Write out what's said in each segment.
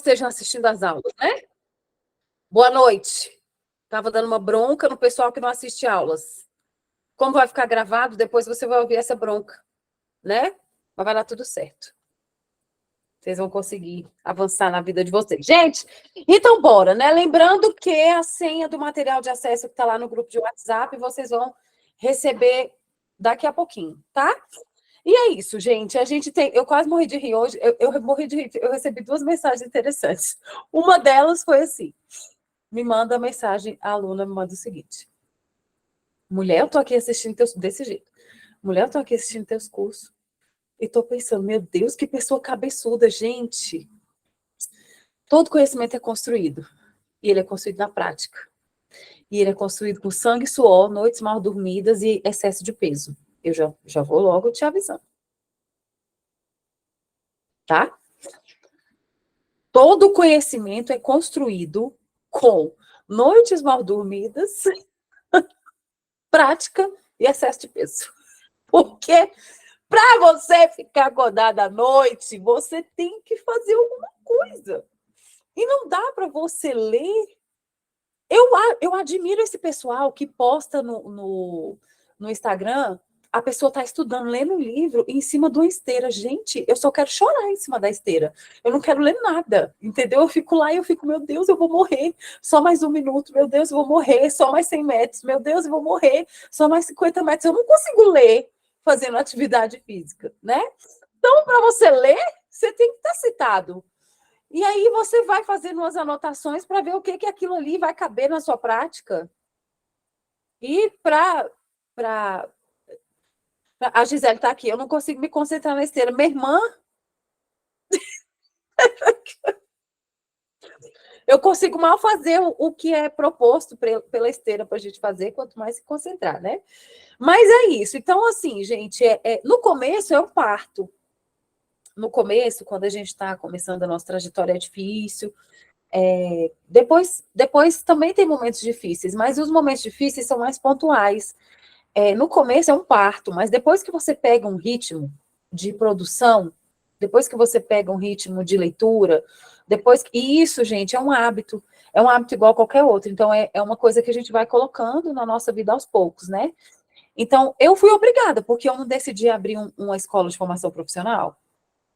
estejam assistindo às aulas, né? Boa noite. Estava dando uma bronca no pessoal que não assiste aulas. Como vai ficar gravado, depois você vai ouvir essa bronca, né? Mas vai dar tudo certo. Vocês vão conseguir avançar na vida de vocês. Gente, então bora, né? Lembrando que a senha do material de acesso que está lá no grupo de WhatsApp, vocês vão receber daqui a pouquinho, tá? E é isso, gente. A gente tem. Eu quase morri de rir hoje. Eu morri de rir. Eu recebi 2 mensagens interessantes. Uma delas foi assim: me manda a mensagem, a aluna me manda o seguinte: mulher, eu tô aqui assistindo teus. Desse jeito. Mulher, eu tô aqui assistindo teus cursos. E tô pensando, meu Deus, que pessoa cabeçuda, gente. Todo conhecimento é construído. E ele é construído na prática. E ele é construído com sangue, suor, noites mal dormidas e excesso de peso. Eu já vou logo te avisando. Tá? Todo conhecimento é construído com noites mal dormidas, prática e excesso de peso. Porque para você ficar acordada à noite, você tem que fazer alguma coisa. E não dá para você ler. Eu admiro esse pessoal que posta no Instagram, a pessoa está estudando, lendo um livro em cima de uma esteira. Gente, eu só quero chorar em cima da esteira. Eu não quero ler nada, entendeu? Eu fico lá e eu fico, meu Deus, eu vou morrer. Só mais 1 minuto, meu Deus, eu vou morrer. Só mais 100 metros, meu Deus, eu vou morrer. Só mais 50 metros. Eu não consigo ler fazendo atividade física, né? Então, para você ler, você tem que estar citado. E aí você vai fazendo umas anotações para ver o que aquilo ali vai caber na sua prática. E a Gisele está aqui, eu não consigo me concentrar na esteira. Minha irmã, eu consigo mal fazer o que é proposto pela esteira para a gente fazer, quanto mais se concentrar, né? Mas é isso. Então, assim, gente, no começo é um parto. No começo, quando a gente está começando a nossa trajetória, é difícil. Depois também tem momentos difíceis, mas os momentos difíceis são mais pontuais. No começo é um parto, mas depois que você pega um ritmo de produção, depois que você pega um ritmo de leitura, e isso, gente, é um hábito igual a qualquer outro, então é uma coisa que a gente vai colocando na nossa vida aos poucos, né? Então, eu fui obrigada, porque eu não decidi abrir uma escola de formação profissional.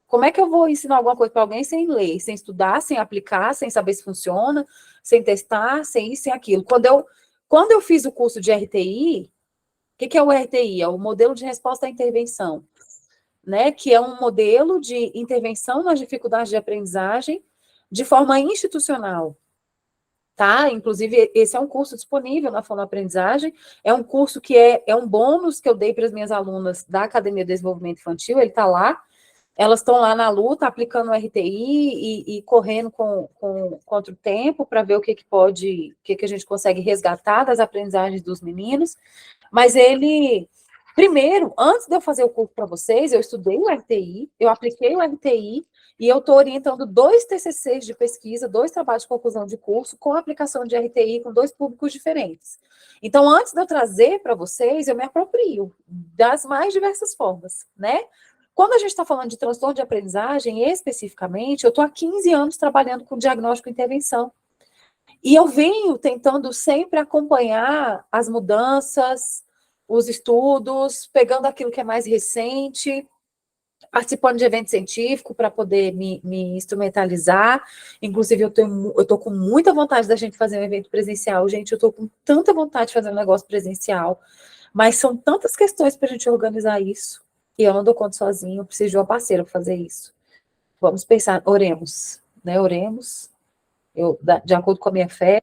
Como é que eu vou ensinar alguma coisa para alguém sem ler, sem estudar, sem aplicar, sem saber se funciona, sem testar, sem isso, sem aquilo? Quando eu fiz o curso de RTI, o que é o RTI? É o modelo de resposta à intervenção, né? Que é um modelo de intervenção nas dificuldades de aprendizagem de forma institucional, tá? Inclusive, esse é um curso disponível na Fono Aprendizagem, é um curso que é um bônus que eu dei para as minhas alunas da Academia de Desenvolvimento Infantil, ele está lá, elas estão lá na luta, aplicando o RTI e correndo contra o tempo para ver o que a gente consegue resgatar das aprendizagens dos meninos. Mas primeiro, antes de eu fazer o curso para vocês, eu estudei o RTI, eu apliquei o RTI e eu estou orientando 2 TCCs de pesquisa, 2 trabalhos de conclusão de curso com aplicação de RTI com 2 públicos diferentes. Então, antes de eu trazer para vocês, eu me aproprio das mais diversas formas, né? Quando a gente está falando de transtorno de aprendizagem, especificamente, eu estou há 15 anos trabalhando com diagnóstico e intervenção. E eu venho tentando sempre acompanhar as mudanças, os estudos, pegando aquilo que é mais recente, participando de evento científico para poder me instrumentalizar. Inclusive, eu estou com muita vontade da gente fazer um evento presencial. Gente, eu estou com tanta vontade de fazer um negócio presencial, mas são tantas questões para a gente organizar isso. E eu não dou conta sozinho, eu preciso de uma parceira para fazer isso. Vamos pensar, oremos, né? Oremos. De acordo com a minha fé,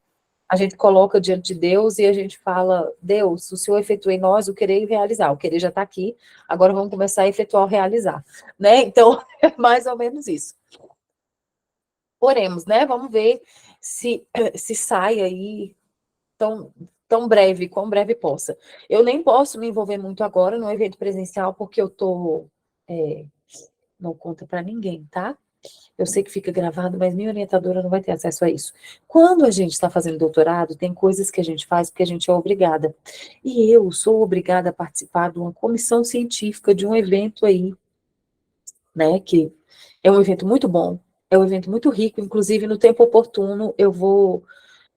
a gente coloca diante de Deus e a gente fala, Deus, o Senhor efetua em nós o querer e o realizar. O querer já está aqui, agora vamos começar a efetuar o realizar, né? Então, é mais ou menos isso. Oremos, né? Vamos ver se sai aí tão breve, quão breve possa. Eu nem posso me envolver muito agora no evento presencial, porque eu tô... não conta para ninguém, tá? Eu sei que fica gravado, mas minha orientadora não vai ter acesso a isso. Quando a gente está fazendo doutorado, tem coisas que a gente faz porque a gente é obrigada. E eu sou obrigada a participar de uma comissão científica de um evento aí, né? Que é um evento muito bom, É um evento muito rico, inclusive no tempo oportuno eu vou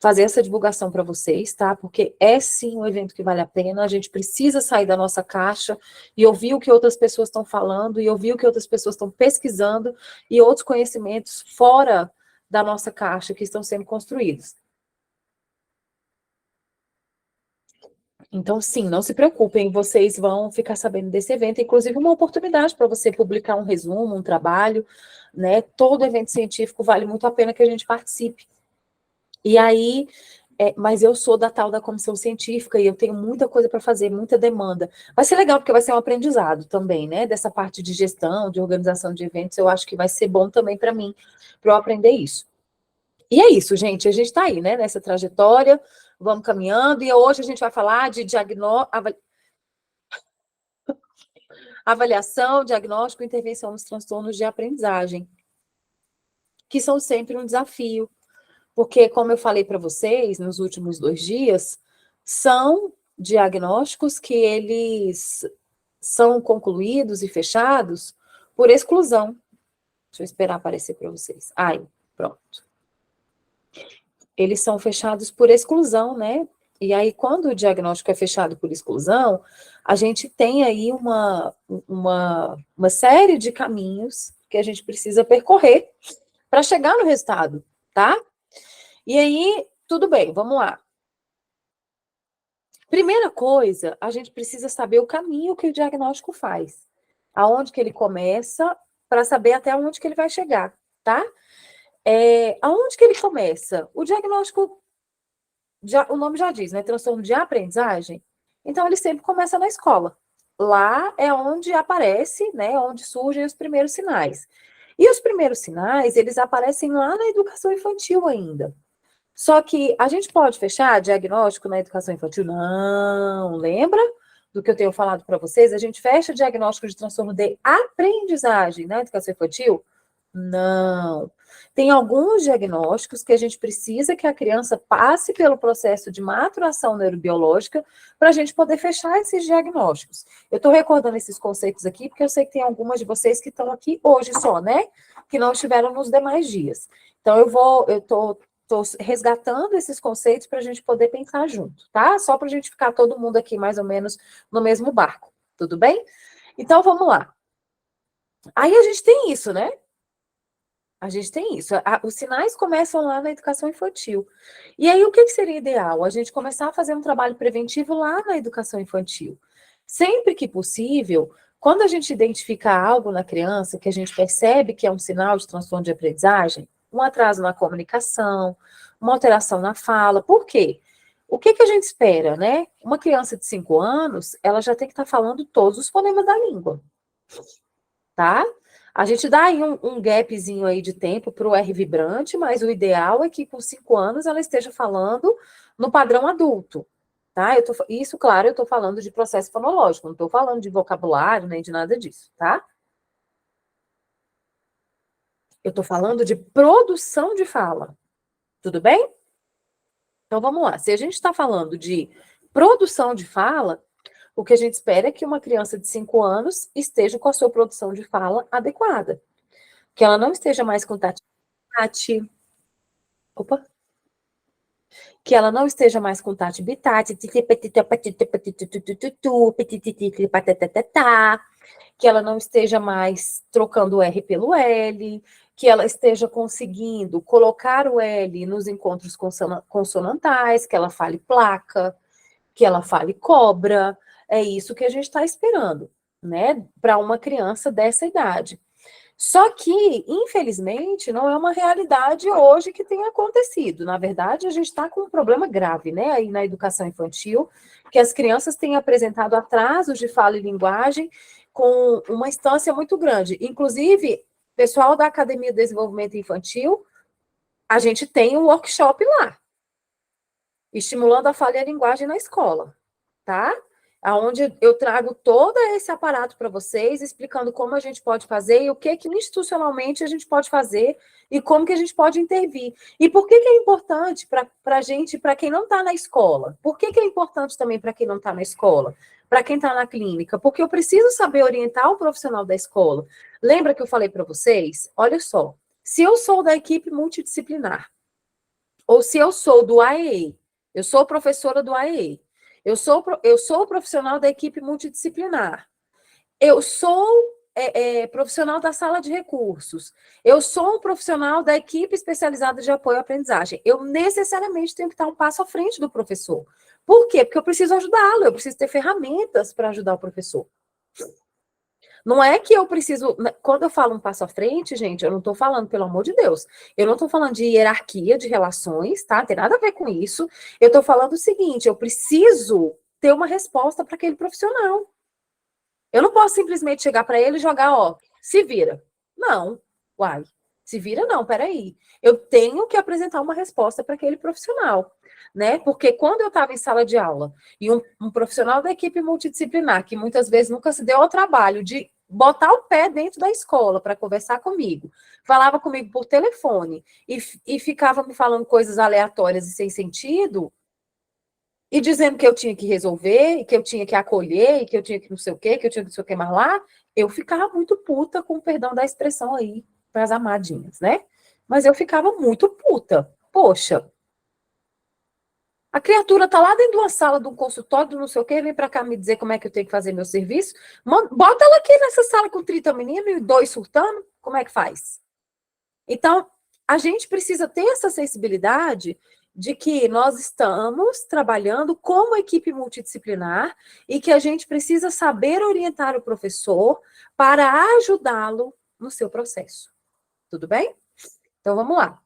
fazer essa divulgação para vocês, tá? Porque é sim um evento que vale a pena, a gente precisa sair da nossa caixa e ouvir o que outras pessoas estão falando, e ouvir o que outras pessoas estão pesquisando, e outros conhecimentos fora da nossa caixa que estão sendo construídos. Então, sim, não se preocupem, vocês vão ficar sabendo desse evento, inclusive uma oportunidade para você publicar um resumo, um trabalho, né? Todo evento científico vale muito a pena que a gente participe. E aí, mas eu sou da tal da comissão científica e eu tenho muita coisa para fazer, muita demanda. Vai ser legal porque vai ser um aprendizado também, né? Dessa parte de gestão, de organização de eventos, eu acho que vai ser bom também para mim, para eu aprender isso. E é isso, gente. A gente está aí, né? Nessa trajetória, vamos caminhando. E hoje a gente vai falar de avaliação, diagnóstico e intervenção nos transtornos de aprendizagem, que são sempre um desafio. Porque, como eu falei para vocês nos últimos 2 dias, são diagnósticos que eles são concluídos e fechados por exclusão. Deixa eu esperar aparecer para vocês. Aí, pronto. Eles são fechados por exclusão, né? E aí, quando o diagnóstico é fechado por exclusão, a gente tem aí uma série de caminhos que a gente precisa percorrer para chegar no resultado, tá? E aí, tudo bem, vamos lá. Primeira coisa, a gente precisa saber o caminho que o diagnóstico faz. Aonde que ele começa, para saber até onde que ele vai chegar, tá? Aonde que ele começa? O diagnóstico, o nome já diz, né? Transtorno de aprendizagem. Então, ele sempre começa na escola. Lá é onde aparece, né? Onde surgem os primeiros sinais. E os primeiros sinais, eles aparecem lá na educação infantil ainda. Só que a gente pode fechar diagnóstico na educação infantil? Não, lembra do que eu tenho falado para vocês? A gente fecha diagnóstico de transtorno de aprendizagem na educação infantil? Não. Tem alguns diagnósticos que a gente precisa que a criança passe pelo processo de maturação neurobiológica para a gente poder fechar esses diagnósticos. Eu estou recordando esses conceitos aqui porque eu sei que tem algumas de vocês que estão aqui hoje só, né? Que não estiveram nos demais dias. Então, eu estou resgatando esses conceitos para a gente poder pensar junto, tá? Só para a gente ficar todo mundo aqui mais ou menos no mesmo barco, tudo bem? Então, vamos lá. Aí a gente tem isso, né? A gente tem isso. Os sinais começam lá na educação infantil. E aí, o que seria ideal? A gente começar a fazer um trabalho preventivo lá na educação infantil. Sempre que possível, quando a gente identifica algo na criança que a gente percebe que é um sinal de transtorno de aprendizagem, um atraso na comunicação, uma alteração na fala. Por quê? O que a gente espera, né? Uma criança de 5 anos, ela já tem que estar falando todos os fonemas da língua, tá? A gente dá aí um gapzinho aí de tempo para o R vibrante, mas o ideal é que com 5 anos ela esteja falando no padrão adulto, tá? Isso, claro, eu estou falando de processo fonológico, não estou falando de vocabulário nem de nada disso, tá? Eu estou falando de produção de fala, tudo bem? Então vamos lá. Se a gente está falando de produção de fala, o que a gente espera é que uma criança de 5 anos esteja com a sua produção de fala adequada. Que ela não esteja mais com tati, opa, que ela não esteja mais com tati bitati, que ela não esteja mais trocando o R pelo L, que ela esteja conseguindo colocar o L nos encontros consonantais, que ela fale placa, que ela fale cobra. É isso que a gente está esperando, né, para uma criança dessa idade. Só que, infelizmente, não é uma realidade hoje que tem acontecido. Na verdade, a gente está com um problema grave, né, aí na educação infantil, que as crianças têm apresentado atrasos de fala e linguagem com uma instância muito grande. Inclusive, pessoal da Academia de Desenvolvimento Infantil, a gente tem um workshop lá, estimulando a fala e a linguagem na escola, tá? Onde eu trago todo esse aparato para vocês, explicando como a gente pode fazer e o que institucionalmente a gente pode fazer e como que a gente pode intervir. E por que é importante para a gente, para quem não está na escola? Por que é importante também para quem não está na escola? Para quem está na clínica? Porque eu preciso saber orientar o profissional da escola. Lembra que eu falei para vocês? Olha só, Se eu sou da equipe multidisciplinar, ou se eu sou do AEE, eu sou professora do AEE, eu sou profissional da equipe multidisciplinar, eu sou profissional da sala de recursos, eu sou um profissional da equipe especializada de apoio à aprendizagem, eu necessariamente tenho que estar um passo à frente do professor. Por quê? Porque eu preciso ajudá-lo, eu preciso ter ferramentas para ajudar o professor. Não é que eu preciso. Quando eu falo um passo à frente, gente, eu não estou falando, pelo amor de Deus, eu não estou falando de hierarquia de relações, tá? Não tem nada a ver com isso. Eu estou falando o seguinte: eu preciso ter uma resposta para aquele profissional. Eu não posso simplesmente chegar para ele e jogar, ó, se vira. Não, uai, se vira não, peraí. Eu tenho que apresentar uma resposta para aquele profissional, né? Porque quando eu estava em sala de aula e um profissional da equipe multidisciplinar, que muitas vezes nunca se deu ao trabalho de botar o pé dentro da escola para conversar comigo, falava comigo por telefone e ficava me falando coisas aleatórias e sem sentido, e dizendo que eu tinha que resolver, e que eu tinha que acolher, e que eu tinha que não sei o quê, que eu tinha que não sei o que mais lá, eu ficava muito puta, com o perdão da expressão aí, para as amadinhas, né? Mas eu ficava muito puta. Poxa, a criatura tá lá dentro de uma sala, de um consultório, de não sei o quê, vem para cá me dizer como é que eu tenho que fazer meu serviço. Bota ela aqui nessa sala com 30 meninos e 2 surtando, como é que faz? Então, a gente precisa ter essa sensibilidade de que nós estamos trabalhando como equipe multidisciplinar e que a gente precisa saber orientar o professor para ajudá-lo no seu processo. Tudo bem? Então, vamos lá.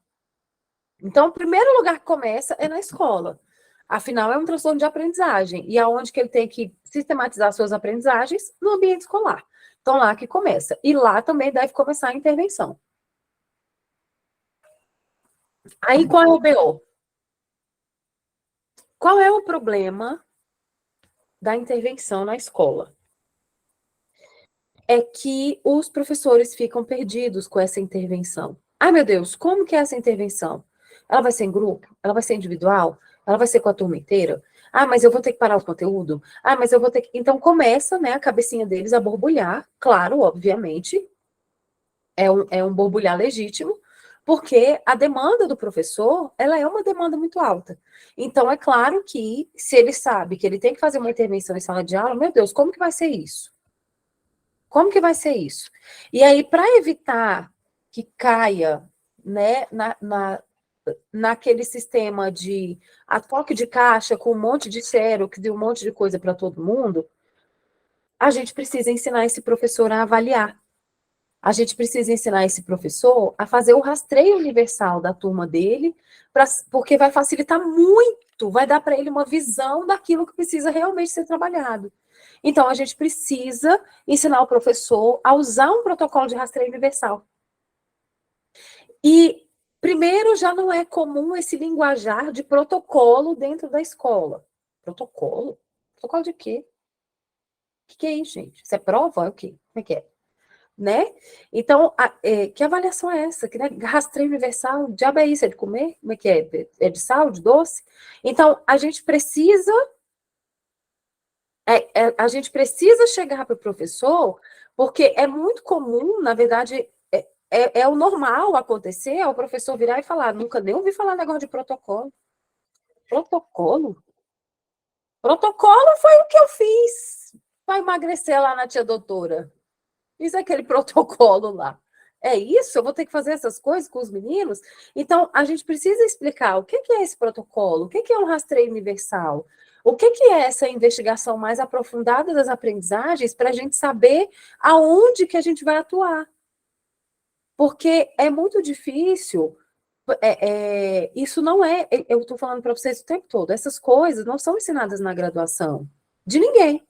Então, o primeiro lugar que começa é na escola. Afinal, é um transtorno de aprendizagem. E aonde que ele tem que sistematizar suas aprendizagens? No ambiente escolar. Então, lá que começa. E lá também deve começar a intervenção. Aí, qual é o BO? Qual é o problema da intervenção na escola? É que os professores ficam perdidos com essa intervenção. Ai, meu Deus, como que é essa intervenção? Ela vai ser em grupo? Ela vai ser individual? Ela vai ser com a turma inteira? Ah, mas eu vou ter que parar o conteúdo? Ah, mas eu vou ter que... Então começa, né, a cabecinha deles a borbulhar, claro, obviamente, é um borbulhar legítimo, porque a demanda do professor, ela é uma demanda muito alta. Então, é claro que, se ele sabe que ele tem que fazer uma intervenção em sala de aula, meu Deus, como que vai ser isso? Como que vai ser isso? E aí, para evitar que caia, né, naquele sistema de a toque de caixa com um monte de xerox e um monte de coisa para todo mundo, a gente precisa ensinar esse professor a avaliar. A gente precisa ensinar esse professor a fazer o rastreio universal da turma dele, porque vai facilitar muito, vai dar para ele uma visão daquilo que precisa realmente ser trabalhado. Então, a gente precisa ensinar o professor a usar um protocolo de rastreio universal. E, primeiro, já não é comum esse linguajar de protocolo dentro da escola. Protocolo? Protocolo de quê? O que é isso, gente? Isso é prova? É o quê? Como é que é? Né? Então, que avaliação é essa? Que, né? Rastreio universal, diabo é isso? É de comer? Como é que é? É de sal, de doce? Então, a gente precisa a gente precisa chegar para o professor, porque é muito comum, na verdade, é o normal acontecer, é o professor virar e falar, nunca nem ouvi falar negócio de protocolo. Protocolo? Protocolo foi o que eu fiz para emagrecer lá na tia doutora. Fiz aquele protocolo lá. É isso? Eu vou ter que fazer essas coisas com os meninos? Então, a gente precisa explicar o que é esse protocolo, o que é um rastreio universal, o que é essa investigação mais aprofundada das aprendizagens para a gente saber aonde que a gente vai atuar. Porque é muito difícil, isso não é, eu estou falando para vocês o tempo todo, essas coisas não são ensinadas na graduação de ninguém.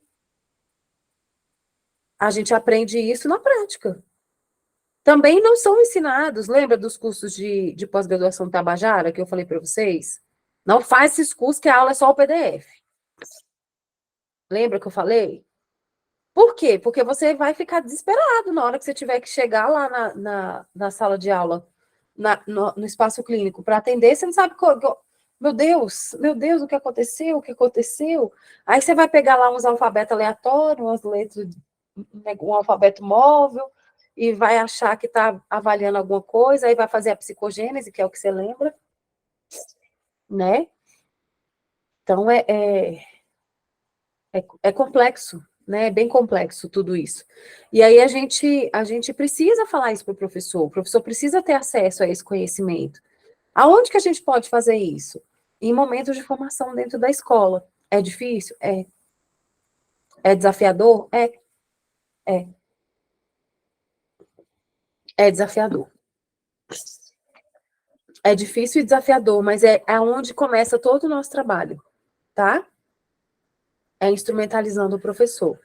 A gente aprende isso na prática. Também não são ensinados, lembra dos cursos de pós-graduação Tabajara, que eu falei para vocês? Não faz esses cursos que a aula é só o PDF. Lembra que eu falei? Por quê? Porque você vai ficar desesperado na hora que você tiver que chegar lá na sala de aula, no espaço clínico, para atender, você não sabe meu Deus, o que aconteceu? O que aconteceu? Aí você vai pegar lá uns alfabetos aleatórios, umas letras, um alfabeto móvel, e vai achar que está avaliando alguma coisa, aí vai fazer a psicogênese, que é o que você lembra, né? Então, é complexo, né? É bem complexo tudo isso. E aí a gente precisa falar isso para o professor precisa ter acesso a esse conhecimento. Aonde que a gente pode fazer isso? Em momentos de formação dentro da escola. É difícil? É. É desafiador? É. É desafiador. É difícil e desafiador, mas é aonde começa todo o nosso trabalho, tá? É instrumentalizando o professor.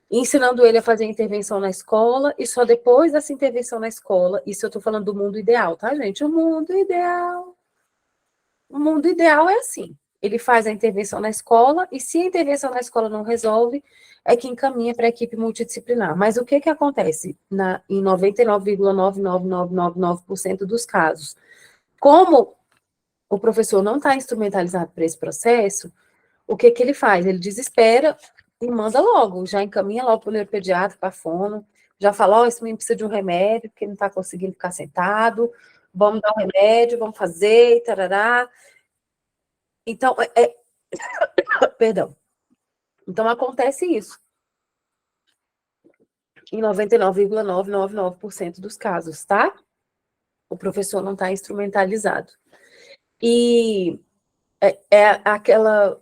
Ensinando ele a fazer intervenção na escola, e só depois dessa intervenção na escola, isso eu estou falando do mundo ideal, tá, gente? O mundo ideal é assim. Ele faz a intervenção na escola, e se a intervenção na escola não resolve, é que encaminha para a equipe multidisciplinar. Mas o que acontece em 99,99999% dos casos? Como o professor não está instrumentalizado para esse processo, o que ele faz? Ele desespera e manda logo, já encaminha logo para o neuropediatra, para a fono, já fala, ó, esse menino precisa de um remédio, porque não está conseguindo ficar sentado, vamos dar um remédio, vamos fazer, tarará. Então, perdão. Então, acontece isso em 99,999% dos casos, tá? O professor não está instrumentalizado. E aquele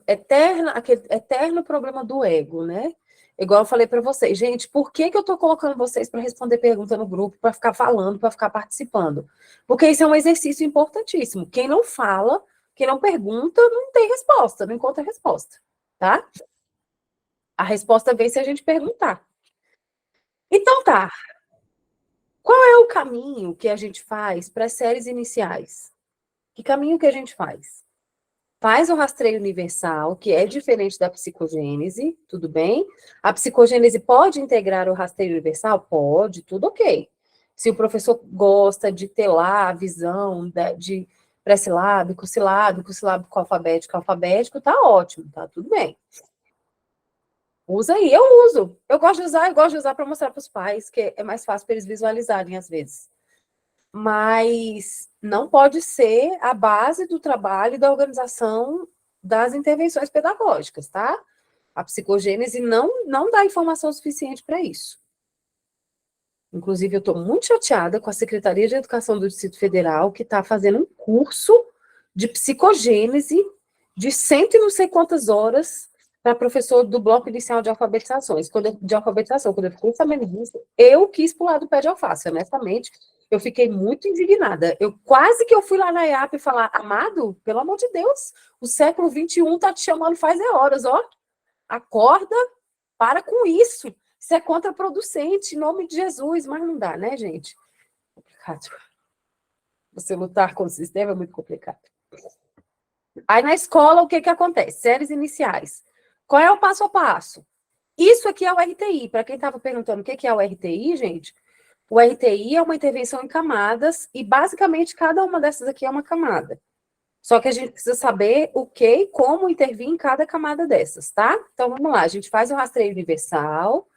eterno problema do ego, né? Igual eu falei para vocês, gente, por que eu estou colocando vocês para responder pergunta no grupo, para ficar falando, para ficar participando? Porque isso é um exercício importantíssimo. Quem não fala, quem não pergunta, não tem resposta, não encontra resposta, tá? A resposta vem se a gente perguntar. Então tá, qual é o caminho que a gente faz para as séries iniciais? Que caminho que a gente faz? Faz o rastreio universal, que é diferente da psicogênese, tudo bem? A psicogênese pode integrar o rastreio universal? Pode, tudo ok. Se o professor gosta de ter lá a visão de pré-silábico, silábico, silábico alfabético, alfabético, tá ótimo, tá tudo bem. Usa aí, eu uso. Eu gosto de usar para mostrar para os pais, que é mais fácil para eles visualizarem às vezes. Mas não pode ser a base do trabalho e da organização das intervenções pedagógicas, tá? A psicogênese não dá informação suficiente para isso. Inclusive, eu estou muito chateada com a Secretaria de Educação do Distrito Federal, que está fazendo um curso de psicogênese de cento e não sei quantas horas para professor do bloco inicial de alfabetizações. Quando eu fiquei sabendo disso, eu quis pular do pé de alface, honestamente. Eu fiquei muito indignada. Quase que eu fui lá na IAP e falar, amado, pelo amor de Deus, o século XXI está te chamando faz horas, ó. Acorda, para com isso. Isso é contraproducente, em nome de Jesus, mas não dá, né, gente? Complicado. Você lutar com o sistema é muito complicado. Aí na escola, o que acontece? Séries iniciais. Qual é o passo a passo? Isso aqui é o RTI. Para quem estava perguntando o que é o RTI, gente, o RTI é uma intervenção em camadas e basicamente cada uma dessas aqui é uma camada. Só que a gente precisa saber o que e como intervir em cada camada dessas, tá? Então vamos lá, a gente faz o rastreio universal,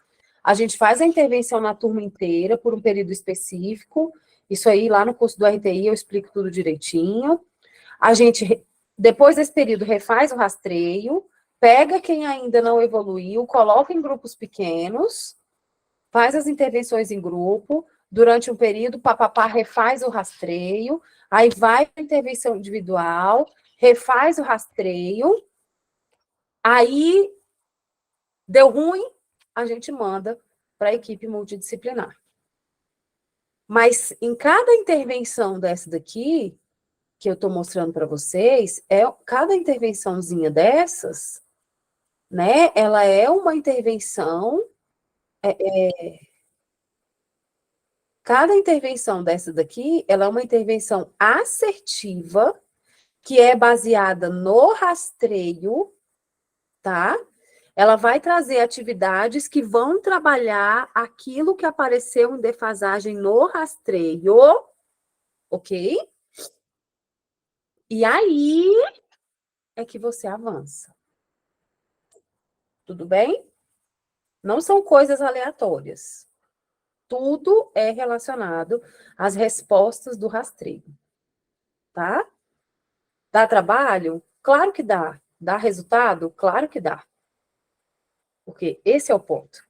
a gente faz a intervenção na turma inteira por um período específico. Isso aí, lá no curso do RTI, eu explico tudo direitinho. A gente, depois desse período, refaz o rastreio, pega quem ainda não evoluiu, coloca em grupos pequenos, faz as intervenções em grupo, durante um período, papapá, refaz o rastreio, aí vai para a intervenção individual, refaz o rastreio, aí deu ruim, a gente manda para a equipe multidisciplinar. Mas em cada intervenção dessa daqui, que eu estou mostrando para vocês, cada intervençãozinha dessas, né, ela é uma intervenção, cada intervenção dessa daqui, ela é uma intervenção assertiva, que é baseada no rastreio, tá? Ela vai trazer atividades que vão trabalhar aquilo que apareceu em defasagem no rastreio, ok? E aí é que você avança. Tudo bem? Não são coisas aleatórias. tudo é relacionado às respostas do rastreio, tá? Dá trabalho? Claro que dá. Dá resultado? Claro que dá. Porque esse é o ponto.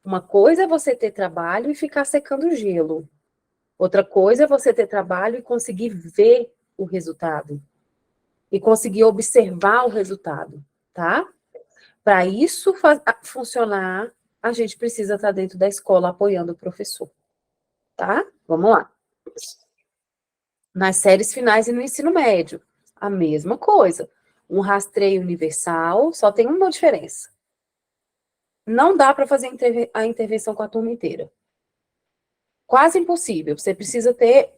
Uma coisa é você ter trabalho e ficar secando gelo. Outra coisa é você ter trabalho e conseguir ver o resultado. E conseguir observar o resultado, tá? Para isso funcionar, a gente precisa estar dentro da escola apoiando o professor, tá? Vamos lá. Nas séries finais e no ensino médio, a mesma coisa. Um rastreio universal, só tem uma diferença. Não dá para fazer a intervenção com a turma inteira. Quase impossível. Você precisa ter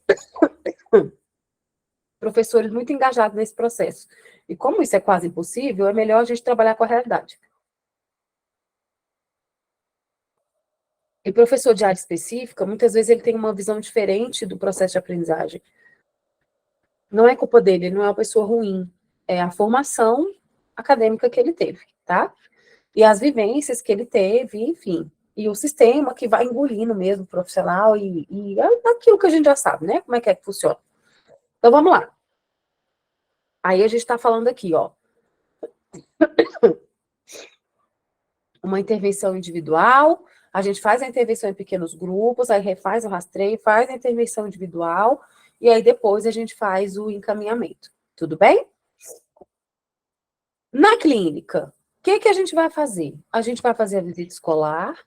professores muito engajados nesse processo. E como isso é quase impossível, é melhor a gente trabalhar com a realidade. E professor de área específica, muitas vezes ele tem uma visão diferente do processo de aprendizagem. Não é culpa dele, ele não é uma pessoa ruim. É a formação acadêmica que ele teve, tá? E as vivências que ele teve, enfim. E o sistema que vai engolindo mesmo o profissional e é aquilo que a gente já sabe, né? Como é que funciona. Então, vamos lá. Aí a gente está falando aqui, ó. Uma intervenção individual, a gente faz a intervenção em pequenos grupos, aí refaz o rastreio, faz a intervenção individual, e aí depois a gente faz o encaminhamento. Tudo bem? Na clínica, o que a gente vai fazer? A gente vai fazer a visita escolar,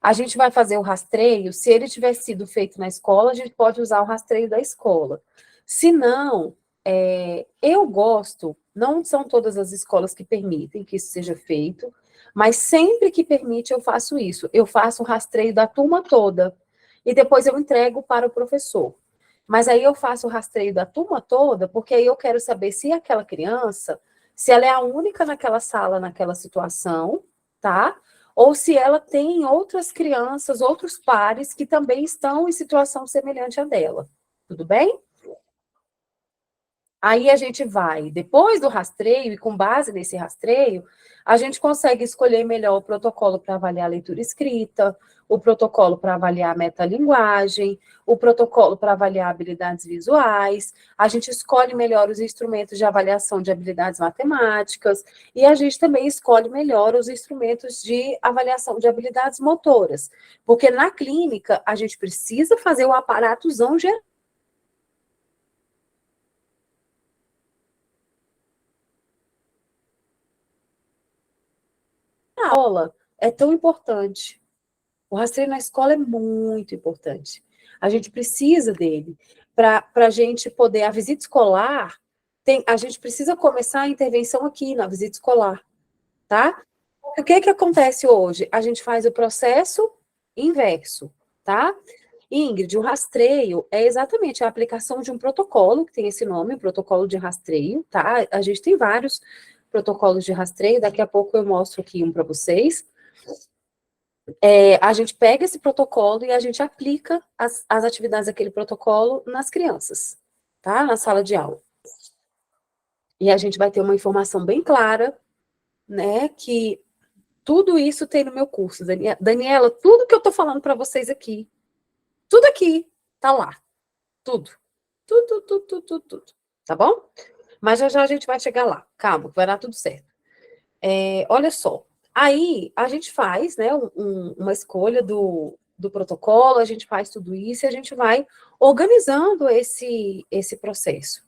a gente vai fazer o rastreio. Se ele tiver sido feito na escola, a gente pode usar o rastreio da escola. Se não, eu gosto, não são todas as escolas que permitem que isso seja feito, mas sempre que permite eu faço isso. Eu faço o rastreio da turma toda e depois eu entrego para o professor. Mas aí eu faço o rastreio da turma toda, porque aí eu quero saber se aquela criança, se ela é a única naquela sala, naquela situação, tá? Ou se ela tem outras crianças, outros pares que também estão em situação semelhante à dela. Tudo bem? Aí a gente vai, depois do rastreio, e com base nesse rastreio, a gente consegue escolher melhor o protocolo para avaliar a leitura escrita, o protocolo para avaliar a metalinguagem, o protocolo para avaliar habilidades visuais, a gente escolhe melhor os instrumentos de avaliação de habilidades matemáticas, e a gente também escolhe melhor os instrumentos de avaliação de habilidades motoras, porque na clínica a gente precisa fazer o aparatozão geral. A escola é tão importante. O rastreio na escola é muito importante. A gente precisa dele para a gente poder. A visita escolar, a gente precisa começar a intervenção aqui na visita escolar, tá? O que acontece hoje? A gente faz o processo inverso, tá? Ingrid, o rastreio é exatamente a aplicação de um protocolo, que tem esse nome, protocolo de rastreio, tá? A gente tem vários protocolos de rastreio, daqui a pouco eu mostro aqui um para vocês. A gente pega esse protocolo e a gente aplica as atividades daquele protocolo nas crianças, tá? Na sala de aula. E a gente vai ter uma informação bem clara, né, que tudo isso tem no meu curso. Daniela, tudo que eu tô falando para vocês aqui, tudo aqui, tá lá. Tudo. Tudo. Tá bom? Mas já a gente vai chegar lá. Calma, vai dar tudo certo. Olha só. Aí, a gente faz, né, uma escolha do protocolo, a gente faz tudo isso e a gente vai organizando esse processo,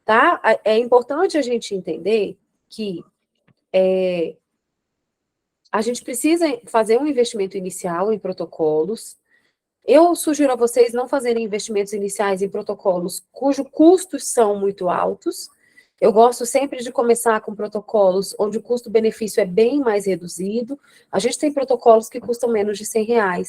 tá? É importante a gente entender que a gente precisa fazer um investimento inicial em protocolos. Eu sugiro a vocês não fazerem investimentos iniciais em protocolos cujos custos são muito altos. Eu gosto sempre de começar com protocolos onde o custo-benefício é bem mais reduzido. A gente tem protocolos que custam menos de R$ 100,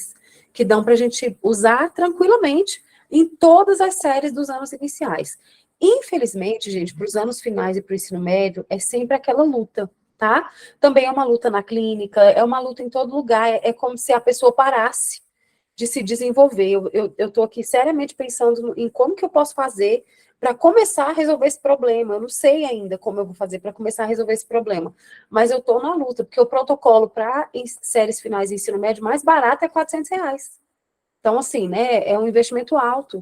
que dão para a gente usar tranquilamente em todas as séries dos anos iniciais. Infelizmente, gente, para os anos finais e para o ensino médio, é sempre aquela luta, tá? Também é uma luta na clínica, é uma luta em todo lugar, é como se a pessoa parasse de se desenvolver. Eu estou aqui seriamente pensando em como que eu posso fazer para começar a resolver esse problema. Eu não sei ainda como eu vou fazer para começar a resolver esse problema, mas eu estou na luta, porque o protocolo para séries finais de ensino médio mais barato é R$ 400. Então, assim, né, é um investimento alto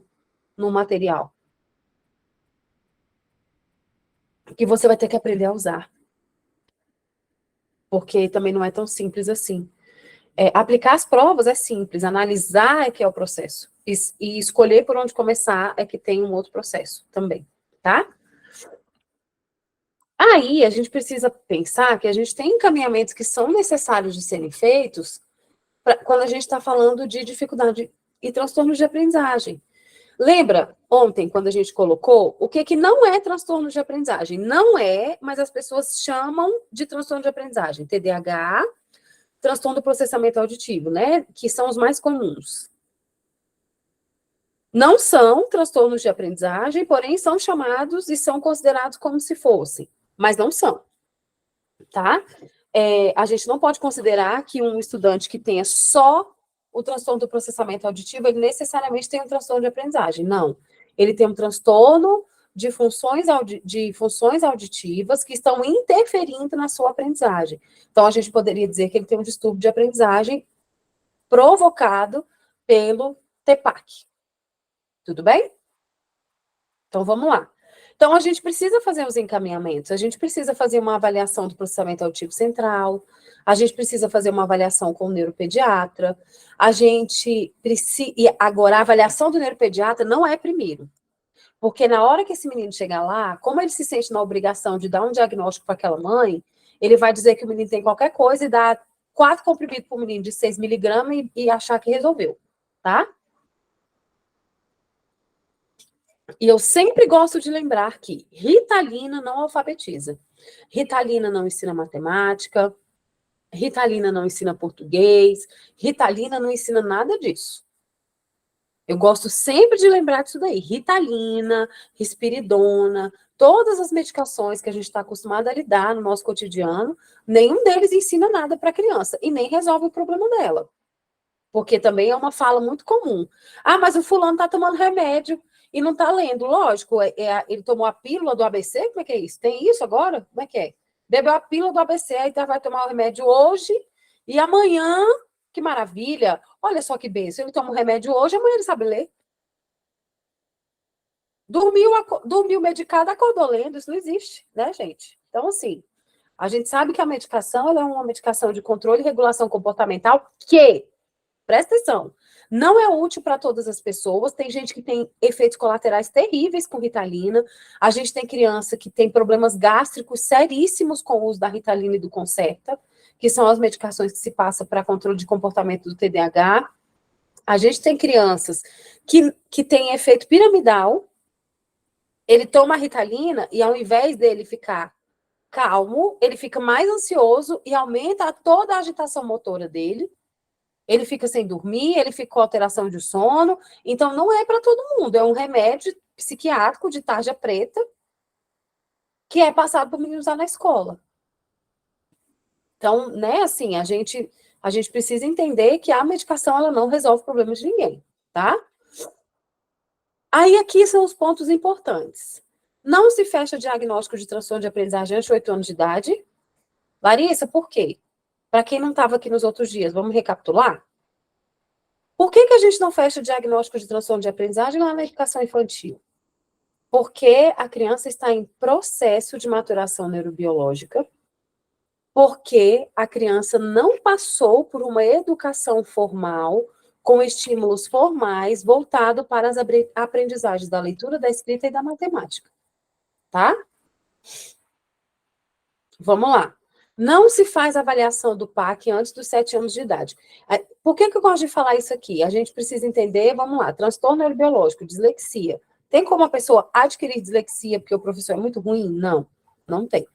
no material, que você vai ter que aprender a usar, porque também não é tão simples assim. Aplicar as provas é simples, analisar é que é o processo, e escolher por onde começar é que tem um outro processo também, tá? Aí, a gente precisa pensar que a gente tem encaminhamentos que são necessários de serem feitos quando a gente está falando de dificuldade e transtornos de aprendizagem. Lembra ontem, quando a gente colocou, o que não é transtorno de aprendizagem? Não é, mas as pessoas chamam de transtorno de aprendizagem. TDAH, transtorno do processamento auditivo, né? Que são os mais comuns. Não são transtornos de aprendizagem, porém são chamados e são considerados como se fossem, mas não são, tá? A gente não pode considerar que um estudante que tenha só o transtorno do processamento auditivo, ele necessariamente tem um transtorno de aprendizagem. Não. Ele tem um transtorno de funções auditivas que estão interferindo na sua aprendizagem. Então, a gente poderia dizer que ele tem um distúrbio de aprendizagem provocado pelo TPAC. Tudo bem? Então, vamos lá. Então, a gente precisa fazer os encaminhamentos, a gente precisa fazer uma avaliação do processamento auditivo central, a gente precisa fazer uma avaliação com o neuropediatra, a gente precisa... E agora, a avaliação do neuropediatra não é primeiro, porque na hora que esse menino chegar lá, como ele se sente na obrigação de dar um diagnóstico para aquela mãe, ele vai dizer que o menino tem qualquer coisa e dar 4 comprimidos para o menino de 6 miligramas e achar que resolveu, tá? E eu sempre gosto de lembrar que Ritalina não alfabetiza. Ritalina não ensina matemática, Ritalina não ensina português, Ritalina não ensina nada disso. Eu gosto sempre de lembrar disso daí. Ritalina, risperidona, todas as medicações que a gente está acostumado a lidar no nosso cotidiano, nenhum deles ensina nada para a criança e nem resolve o problema dela. Porque também é uma fala muito comum. Ah, mas o fulano está tomando remédio e não está lendo. Lógico, ele tomou a pílula do ABC? Como é que é isso? Tem isso agora? Como é que é? Bebeu a pílula do ABC, aí vai tomar o remédio hoje e amanhã, que maravilha. Olha só que bênção, ele toma o remédio hoje, amanhã ele sabe ler. Dormiu medicado, acordou lendo, isso não existe, né, gente? Então, assim, a gente sabe que a medicação ela é uma medicação de controle e regulação comportamental que, presta atenção, não é útil para todas as pessoas. Tem gente que tem efeitos colaterais terríveis com Ritalina. A gente tem criança que tem problemas gástricos seríssimos com o uso da Ritalina e do Concerta, que são as medicações que se passam para controle de comportamento do TDAH. A gente tem crianças que têm efeito piramidal. Ele toma a Ritalina e ao invés dele ficar calmo, ele fica mais ansioso e aumenta toda a agitação motora dele. Ele fica sem dormir, ele fica com alteração de sono. Então, não é para todo mundo. É um remédio psiquiátrico de tarja preta que é passado para o menino usar na escola. Então, né, assim, a gente precisa entender que a medicação, ela não resolve problemas de ninguém, tá? Aí, aqui são os pontos importantes. Não se fecha diagnóstico de transtorno de aprendizagem antes de 8 anos de idade. Larissa, por quê? Para quem não estava aqui nos outros dias, vamos recapitular? Por que a gente não fecha o diagnóstico de transtorno de aprendizagem lá na educação infantil? Porque a criança está em processo de maturação neurobiológica, porque a criança não passou por uma educação formal, com estímulos formais, voltado para as aprendizagens da leitura, da escrita e da matemática. Tá? Vamos lá. Não se faz avaliação do PAC antes dos 7 anos de idade. Por que eu gosto de falar isso aqui? A gente precisa entender, vamos lá, transtorno neurobiológico, dislexia. Tem como a pessoa adquirir dislexia porque o professor é muito ruim? Não, não tem.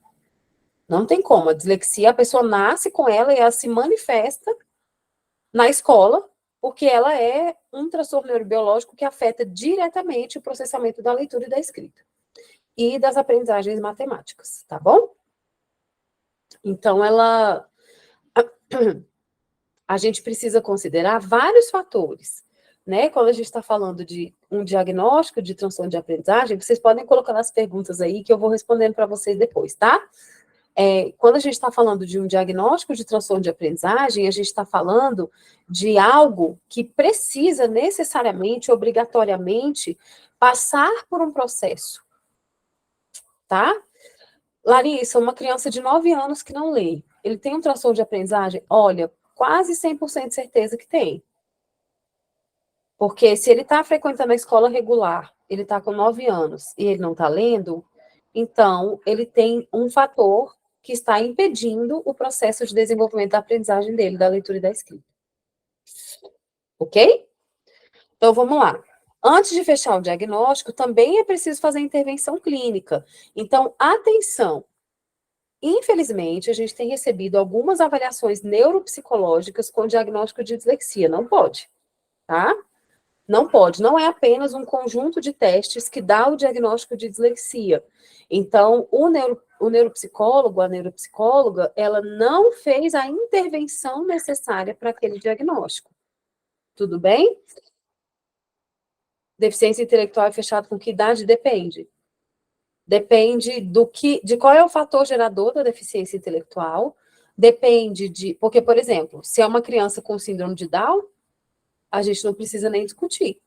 Não tem como. A dislexia, a pessoa nasce com ela e ela se manifesta na escola porque ela é um transtorno neurobiológico que afeta diretamente o processamento da leitura e da escrita. E das aprendizagens matemáticas, tá bom? Então, a gente precisa considerar vários fatores, né? Quando a gente está falando de um diagnóstico de transtorno de aprendizagem, vocês podem colocar nas perguntas aí que eu vou respondendo para vocês depois, tá? quando a gente está falando de um diagnóstico de transtorno de aprendizagem, a gente está falando de algo que precisa necessariamente, obrigatoriamente, passar por um processo, tá? Larissa, uma criança de 9 anos que não lê, ele tem um transtorno de aprendizagem? Olha, quase 100% de certeza que tem. Porque se ele está frequentando a escola regular, ele está com 9 anos e ele não está lendo, então ele tem um fator que está impedindo o processo de desenvolvimento da aprendizagem dele, da leitura e da escrita. Ok? Então vamos lá. Antes de fechar o diagnóstico, também é preciso fazer intervenção clínica. Então, atenção. Infelizmente, a gente tem recebido algumas avaliações neuropsicológicas com diagnóstico de dislexia. Não pode, tá? Não pode, não é apenas um conjunto de testes que dá o diagnóstico de dislexia. Então, o neuropsicólogo, a neuropsicóloga, ela não fez a intervenção necessária para aquele diagnóstico. Tudo bem? Deficiência intelectual é fechado com que idade? Depende. Depende de qual é o fator gerador da deficiência intelectual. Depende porque, por exemplo, se é uma criança com síndrome de Down, a gente não precisa nem discutir.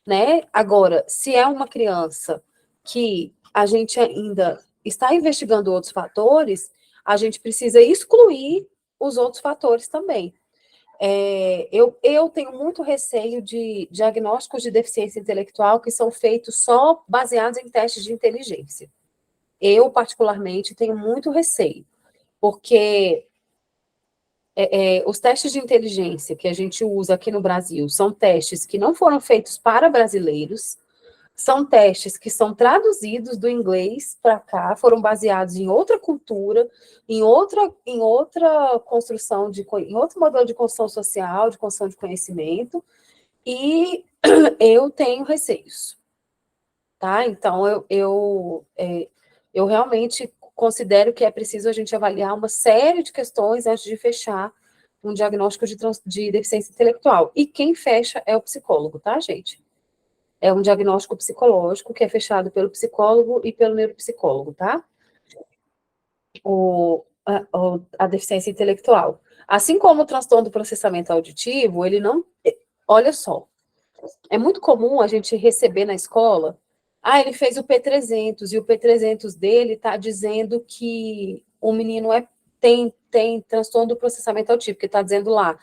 Né? Agora, se é uma criança que a gente ainda está investigando outros fatores, a gente precisa excluir os outros fatores também. Eu tenho muito receio de diagnósticos de deficiência intelectual que são feitos só baseados em testes de inteligência. Eu, particularmente, tenho muito receio, porque os testes de inteligência que a gente usa aqui no Brasil são testes que não foram feitos para brasileiros, são testes que são traduzidos do inglês para cá, foram baseados em outra cultura, em outra construção, em outro modelo de construção social, de construção de conhecimento, e eu tenho receios, tá? Então, eu realmente considero que é preciso a gente avaliar uma série de questões antes de fechar um diagnóstico de deficiência intelectual. E quem fecha é o psicólogo, tá, gente? É um diagnóstico psicológico que é fechado pelo psicólogo e pelo neuropsicólogo, tá? A deficiência intelectual. Assim como o transtorno do processamento auditivo, ele não... Olha só, é muito comum a gente receber na escola, ele fez o P300, e o P300 dele está dizendo que o menino tem transtorno do processamento auditivo, que está dizendo lá,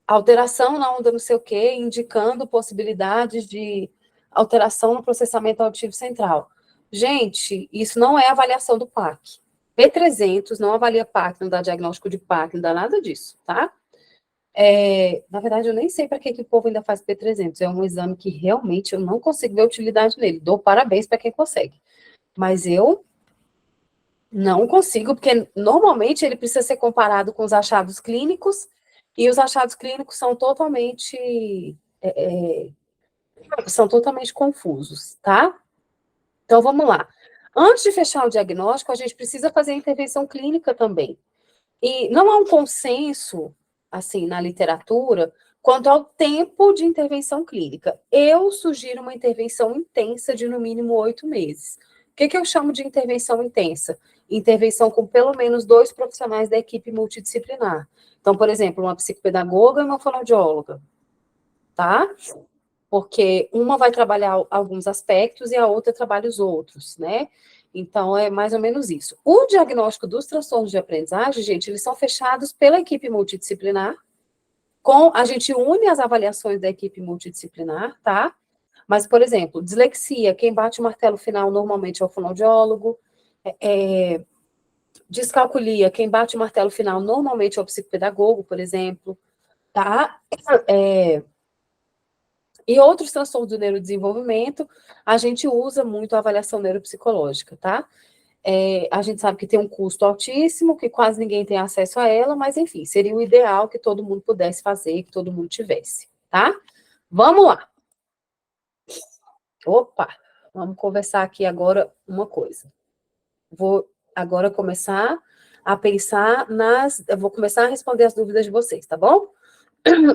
alteração na onda não sei o quê, indicando possibilidades de alteração no processamento auditivo central. Gente, isso não é avaliação do PAC. P300 não avalia PAC, não dá diagnóstico de PAC, não dá nada disso, tá? Na verdade, eu nem sei para que o povo ainda faz P300. É um exame que realmente eu não consigo ver utilidade nele. Dou parabéns para quem consegue. Mas eu não consigo, porque normalmente ele precisa ser comparado com os achados clínicos, e os achados clínicos são totalmente confusos, tá? Então, vamos lá. Antes de fechar o diagnóstico, a gente precisa fazer a intervenção clínica também. E não há um consenso, assim, na literatura, quanto ao tempo de intervenção clínica. Eu sugiro uma intervenção intensa de, no mínimo, 8 meses. O que eu chamo de intervenção intensa? Intervenção com pelo menos 2 profissionais da equipe multidisciplinar. Então, por exemplo, uma psicopedagoga e uma fonoaudióloga, tá? Porque uma vai trabalhar alguns aspectos e a outra trabalha os outros, né? Então, é mais ou menos isso. O diagnóstico dos transtornos de aprendizagem, gente, eles são fechados pela equipe multidisciplinar, a gente une as avaliações da equipe multidisciplinar, tá? Mas, por exemplo, dislexia, quem bate o martelo final normalmente é o fonoaudiólogo, descalculia, quem bate o martelo final normalmente é o psicopedagogo, por exemplo, tá? E outros transtornos do neurodesenvolvimento, a gente usa muito a avaliação neuropsicológica, tá? A gente sabe que tem um custo altíssimo, que quase ninguém tem acesso a ela, mas enfim, seria o ideal que todo mundo pudesse fazer, que todo mundo tivesse, tá? Vamos lá. Opa, vamos conversar aqui agora uma coisa. Vou agora começar a pensar eu vou começar a responder as dúvidas de vocês, tá bom?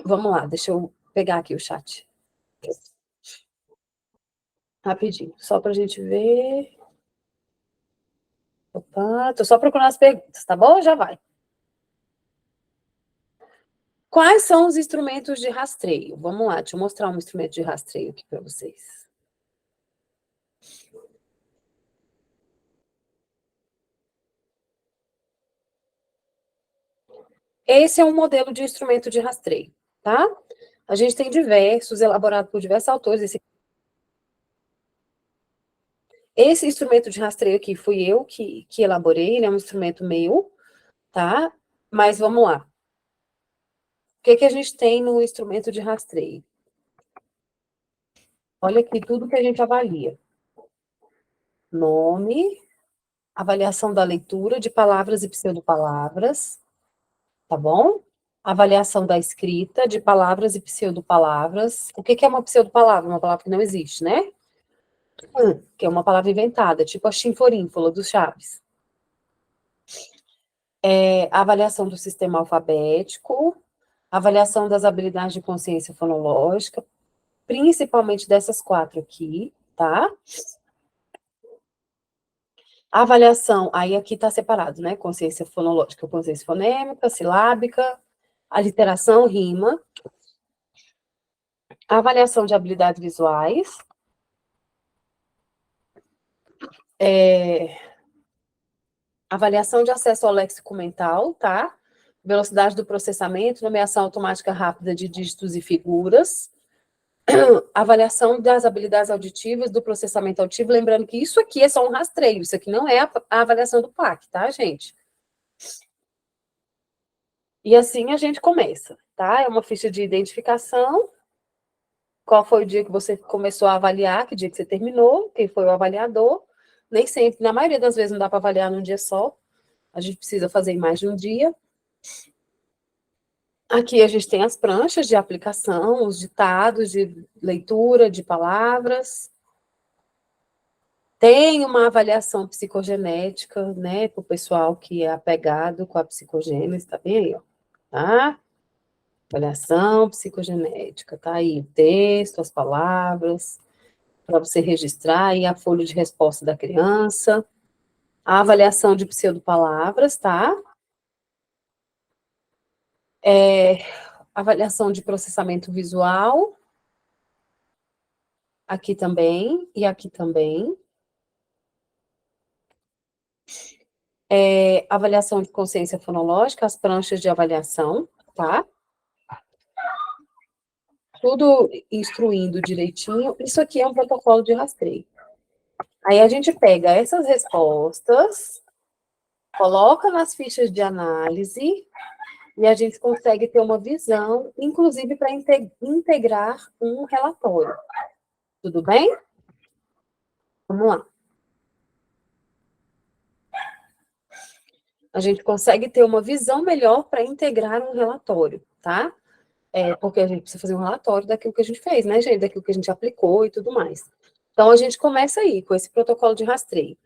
Vamos lá, deixa eu pegar aqui o chat. Rapidinho, só para a gente ver. Opa, tô só procurando as perguntas, tá bom? Já vai. Quais são os instrumentos de rastreio? Vamos lá, deixa eu mostrar um instrumento de rastreio aqui para vocês. Esse é um modelo de instrumento de rastreio, tá? A gente tem diversos, elaborados por diversos autores. Esse instrumento de rastreio aqui fui eu que elaborei, ele é um instrumento meu, tá? Mas vamos lá. O que a gente tem no instrumento de rastreio? Olha aqui tudo que a gente avalia. Nome, avaliação da leitura de palavras e pseudopalavras, tá bom? Avaliação da escrita de palavras e pseudopalavras. O que é uma pseudopalavra? Uma palavra que não existe, né? Que é uma palavra inventada, tipo a chinforínfula do Chaves. A avaliação do sistema alfabético, avaliação das habilidades de consciência fonológica, principalmente dessas 4 aqui, tá? A avaliação, aí aqui está separado, né? Consciência fonológica, consciência fonêmica, silábica, aliteração, rima. A avaliação de habilidades visuais. Avaliação de acesso ao léxico mental, tá? Velocidade do processamento, nomeação automática rápida de dígitos e figuras. Avaliação das habilidades auditivas, do processamento auditivo, lembrando que isso aqui é só um rastreio, isso aqui não é a avaliação do PAC, tá, gente? E assim a gente começa, tá? É uma ficha de identificação, qual foi o dia que você começou a avaliar, que dia que você terminou, quem foi o avaliador, nem sempre, na maioria das vezes não dá para avaliar num dia só, a gente precisa fazer em mais de um dia. Aqui a gente tem as pranchas de aplicação, os ditados de leitura de palavras. Tem uma avaliação psicogenética, né, para o pessoal que é apegado com a psicogênese, tá bem aí, ó, tá? Avaliação psicogenética, tá aí o texto, as palavras, para você registrar aí a folha de resposta da criança. A avaliação de pseudopalavras, tá? Avaliação de processamento visual, aqui também, e aqui também. Avaliação de consciência fonológica, as pranchas de avaliação, tá? Tudo instruindo direitinho. Isso aqui é um protocolo de rastreio. Aí a gente pega essas respostas, coloca nas fichas de análise, e a gente consegue ter uma visão, inclusive para integrar um relatório. Tudo bem? Vamos lá. A gente consegue ter uma visão melhor para integrar um relatório, tá? Porque a gente precisa fazer um relatório daquilo que a gente fez, né, gente? Daquilo que a gente aplicou e tudo mais. Então, a gente começa aí, com esse protocolo de rastreio.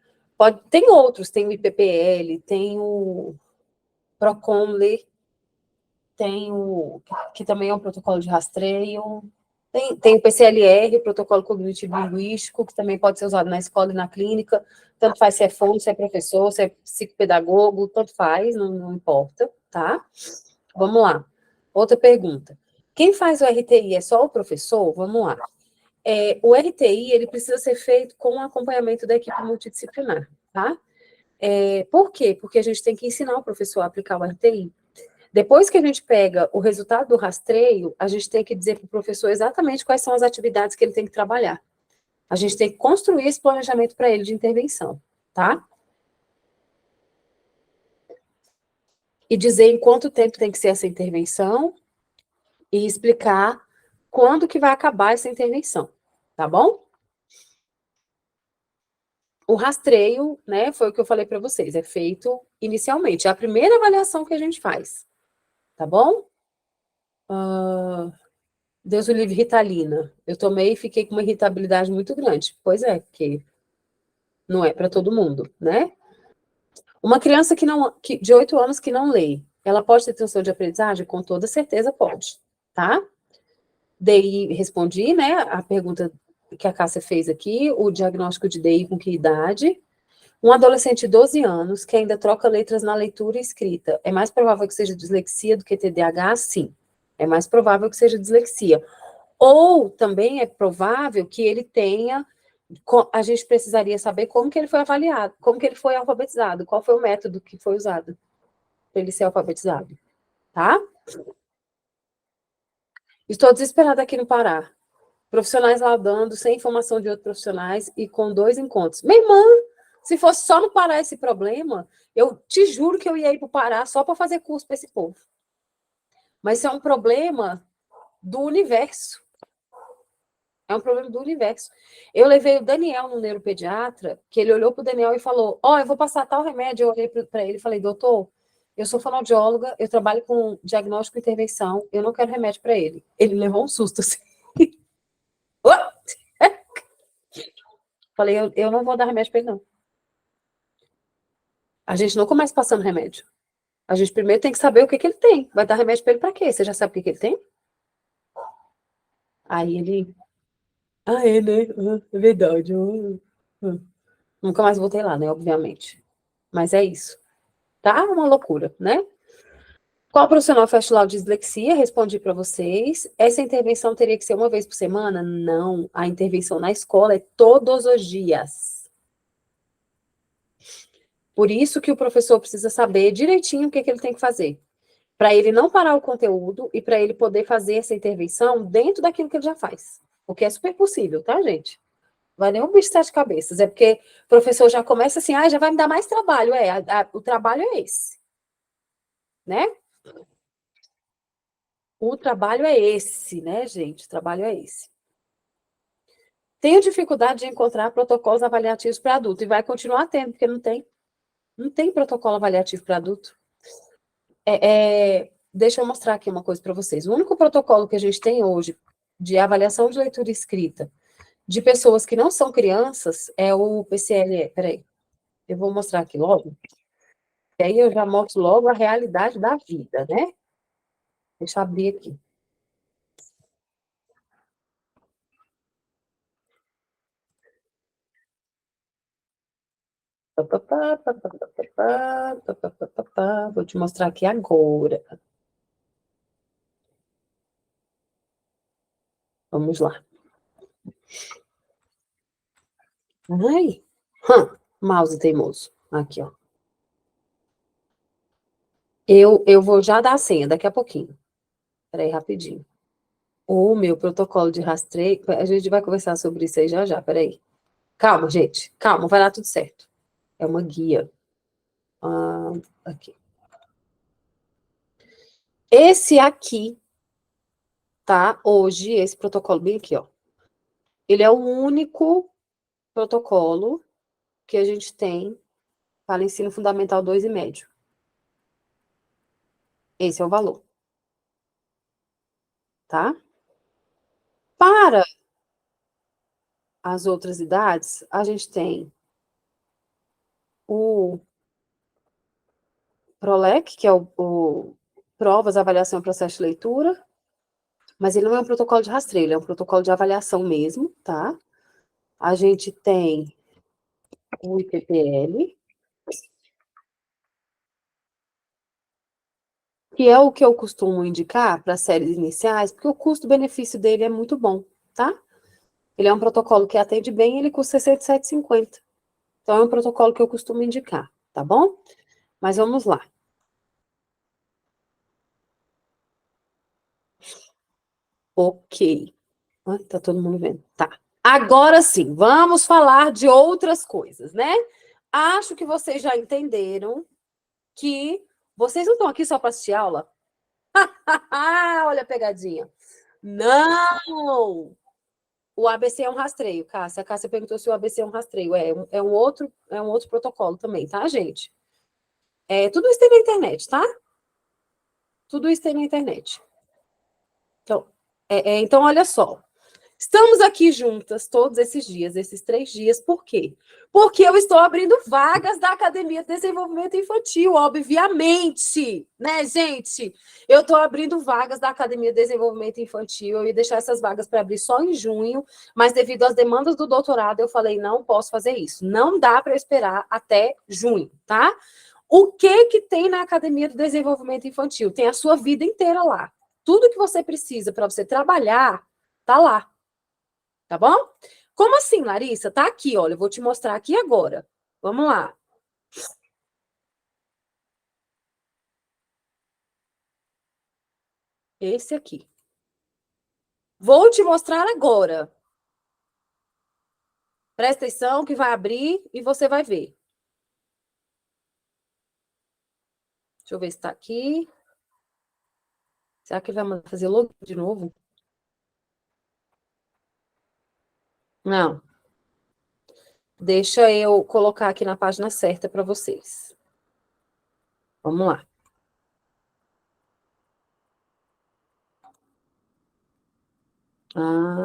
Tem outros, tem o IPPL, tem o PROCONLE, tem o, que também é um protocolo de rastreio, tem o PCLR, o protocolo cognitivo linguístico, que também pode ser usado na escola e na clínica, tanto faz se é fono, se é professor, se é psicopedagogo, tanto faz, não importa, tá? Vamos lá. Outra pergunta. Quem faz o RTI é só o professor? Vamos lá. O RTI, ele precisa ser feito com o acompanhamento da equipe multidisciplinar, tá? Por quê? Porque a gente tem que ensinar o professor a aplicar o RTI. Depois que a gente pega o resultado do rastreio, a gente tem que dizer para o professor exatamente quais são as atividades que ele tem que trabalhar. A gente tem que construir esse planejamento para ele de intervenção, tá? E dizer em quanto tempo tem que ser essa intervenção e explicar quando que vai acabar essa intervenção, tá bom? O rastreio, né, foi o que eu falei para vocês, é feito inicialmente, é a primeira avaliação que a gente faz, tá bom? Deus o livre, Ritalina. Eu tomei e fiquei com uma irritabilidade muito grande. Pois é, porque não é para todo mundo, né? Uma criança de 8 anos que não lê, ela pode ter transtorno de aprendizagem? Com toda certeza pode, tá? DI, respondi, né, a pergunta que a Cássia fez aqui, o diagnóstico de DI com que idade? Um adolescente de 12 anos que ainda troca letras na leitura e escrita, é mais provável que seja dislexia do que TDAH? Sim. É mais provável que seja dislexia. Ou também é provável que ele tenha, a gente precisaria saber como que ele foi avaliado, como que ele foi alfabetizado, qual foi o método que foi usado para ele ser alfabetizado, tá? Estou desesperada aqui no Pará. Profissionais laudando, sem informação de outros profissionais e com 2 encontros. Minha irmã, se fosse só no Pará esse problema, eu te juro que eu ia ir para o Pará só para fazer curso para esse povo. Mas isso é um problema do universo. É um problema do universo. Eu levei o Daniel no neuropediatra, que ele olhou para o Daniel e falou: Ó, eu vou passar tal remédio. Eu olhei para ele e falei: doutor, eu sou fonoaudióloga, eu trabalho com diagnóstico e intervenção, eu não quero remédio para ele. Ele levou um susto assim. Falei: eu não vou dar remédio para ele, não. A gente não começa passando remédio. A gente primeiro tem que saber o que, que ele tem. Vai dar remédio para ele para quê? Você já sabe o que, que ele tem? Aí ele. Ah, é, né? É verdade. Nunca mais voltei lá, né? Obviamente. Mas é isso. Tá uma loucura, né? Qual profissional faz laudo de dislexia? Respondi para vocês. Essa intervenção teria que ser uma vez por semana? Não. A intervenção na escola é todos os dias. Por isso que o professor precisa saber direitinho o que, que ele tem que fazer. Para ele não parar o conteúdo e para ele poder fazer essa intervenção dentro daquilo que ele já faz. O que é super possível, tá, gente? Não vai nem um bicho de 7 cabeças. É porque o professor já começa assim, já vai me dar mais trabalho. O trabalho é esse, né? O trabalho é esse, né, gente? O trabalho é esse. Tenho dificuldade de encontrar protocolos avaliativos para adulto e vai continuar tendo, porque não tem protocolo avaliativo para adulto. Deixa eu mostrar aqui uma coisa para vocês. O único protocolo que a gente tem hoje de avaliação de leitura escrita de pessoas que não são crianças é o PCLE. Peraí, eu vou mostrar aqui logo, e aí eu já mostro logo a realidade da vida, né? Deixa eu abrir aqui. Vou te mostrar aqui agora. Vamos lá. Ai, mouse teimoso. Aqui, ó. Eu vou já dar a senha daqui a pouquinho. Peraí, rapidinho. O meu protocolo de rastreio. A gente vai conversar sobre isso aí já já, peraí. Calma, gente. Calma, vai dar tudo certo. É uma guia. Aqui. Esse aqui, tá? Hoje, esse protocolo bem aqui, ó. Ele é o único protocolo que a gente tem para ensino fundamental 2 e médio. Esse é o valor. Tá? Para as outras idades, a gente tem o PROLEC, que é o Provas, Avaliação e Processo de Leitura, mas ele não é um protocolo de rastreio, ele é um protocolo de avaliação mesmo, tá? A gente tem o IPPL, que é o que eu costumo indicar para séries iniciais, porque o custo-benefício dele é muito bom, tá? Ele é um protocolo que atende bem, ele custa R$ 67,50. Então, é um protocolo que eu costumo indicar, tá bom? Mas vamos lá. Ok. Tá todo mundo vendo. Tá. Agora sim, vamos falar de outras coisas, né? Acho que vocês já entenderam que vocês não estão aqui só para assistir aula. Olha a pegadinha. Não! O ABC é um rastreio, Cássia. A Cássia perguntou se o ABC é um rastreio. É um outro protocolo também, tá, gente? Tudo isso tem na internet, tá? Tudo isso tem na internet. Então, então olha só. Estamos aqui juntas todos esses dias, esses 3 dias, por quê? Porque eu estou abrindo vagas da Academia de Desenvolvimento Infantil, obviamente, né, gente? Eu estou abrindo vagas da Academia de Desenvolvimento Infantil, eu ia deixar essas vagas para abrir só em junho, mas devido às demandas do doutorado, eu falei, não posso fazer isso, não dá para esperar até junho, tá? O que tem na Academia do Desenvolvimento Infantil? Tem a sua vida inteira lá. Tudo que você precisa para você trabalhar, tá lá. Tá bom? Como assim, Larissa? Tá aqui, olha, eu vou te mostrar aqui agora. Vamos lá. Esse aqui. Vou te mostrar agora. Presta atenção que vai abrir e você vai ver. Deixa eu ver se tá aqui. Será que ele vai mandar fazer login de novo? Não. Deixa eu colocar aqui na página certa para vocês. Vamos lá.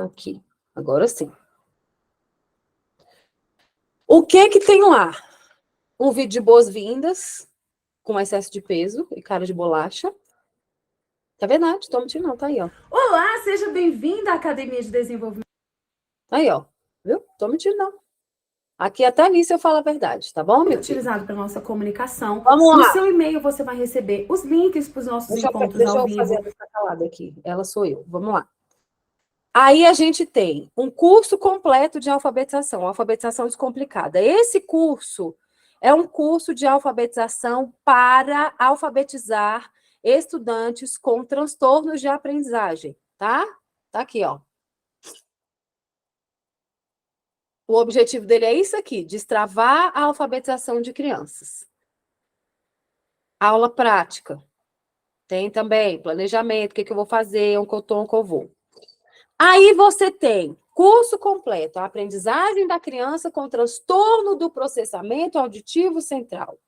Aqui. Agora sim. O que tem lá? Um vídeo de boas-vindas, com excesso de peso e cara de bolacha. Tá verdade, tô mentindo não, tá aí, ó. Olá, seja bem-vinda à Academia de Desenvolvimento. Aí, ó. Viu? Tô mentindo não. Aqui até nisso eu falo a verdade, tá bom, meu filho? Utilizado para nossa comunicação. Vamos No lá. seu e-mail você vai receber os links para os nossos encontros Deixa ao eu vivo. fazer essa calada aqui. Ela sou eu. Vamos lá. Aí a gente tem um curso completo de alfabetização, alfabetização descomplicada. Esse curso é um curso de alfabetização para alfabetizar estudantes com transtornos de aprendizagem, tá? Tá aqui, ó. O objetivo dele é isso aqui, destravar a alfabetização de crianças. Aula prática. Tem também planejamento, o que eu vou fazer, onde eu vou. Aí você tem curso completo, a aprendizagem da criança com transtorno do processamento auditivo central.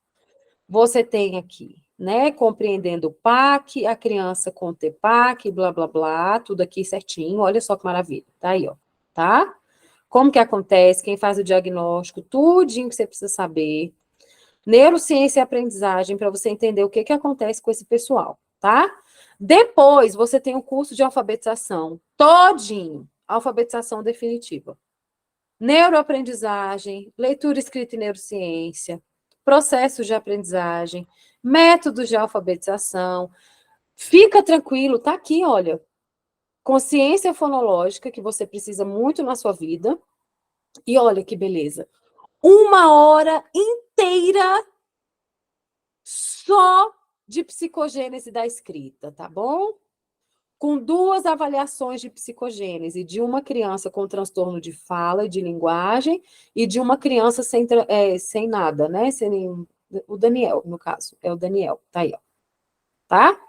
Você tem aqui, né, compreendendo o PAC, a criança com TPAC, blá, blá, blá, tudo aqui certinho, olha só que maravilha, tá aí, ó, tá? Como que acontece, quem faz o diagnóstico, tudinho que você precisa saber. Neurociência e aprendizagem, para você entender o que acontece com esse pessoal, tá? Depois, você tem o curso de alfabetização, todinho, alfabetização definitiva. Neuroaprendizagem, leitura, escrita e neurociência, processos de aprendizagem, métodos de alfabetização. Fica tranquilo, tá aqui, olha. Consciência fonológica, que você precisa muito na sua vida. E olha que beleza. 1 hora inteira só de psicogênese da escrita, tá bom? Com 2 avaliações de psicogênese, de uma criança com transtorno de fala e de linguagem, e de uma criança sem nada, né? Sem nenhum, o Daniel, no caso, é o Daniel, tá aí, ó. Tá?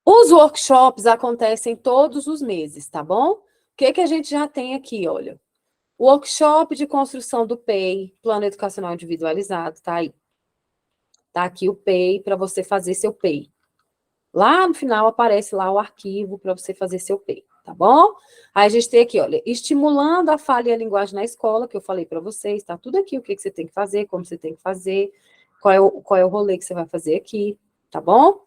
Os workshops acontecem todos os meses, tá bom? O que a gente já tem aqui, olha? Workshop de construção do PEI, Plano Educacional Individualizado, tá aí. Tá aqui o PEI para você fazer seu PEI. Lá no final aparece lá o arquivo para você fazer seu PEI, tá bom? Aí a gente tem aqui, olha, estimulando a fala e a linguagem na escola, que eu falei para vocês, tá tudo aqui, o que você tem que fazer, como você tem que fazer, qual é o rolê que você vai fazer aqui, tá bom?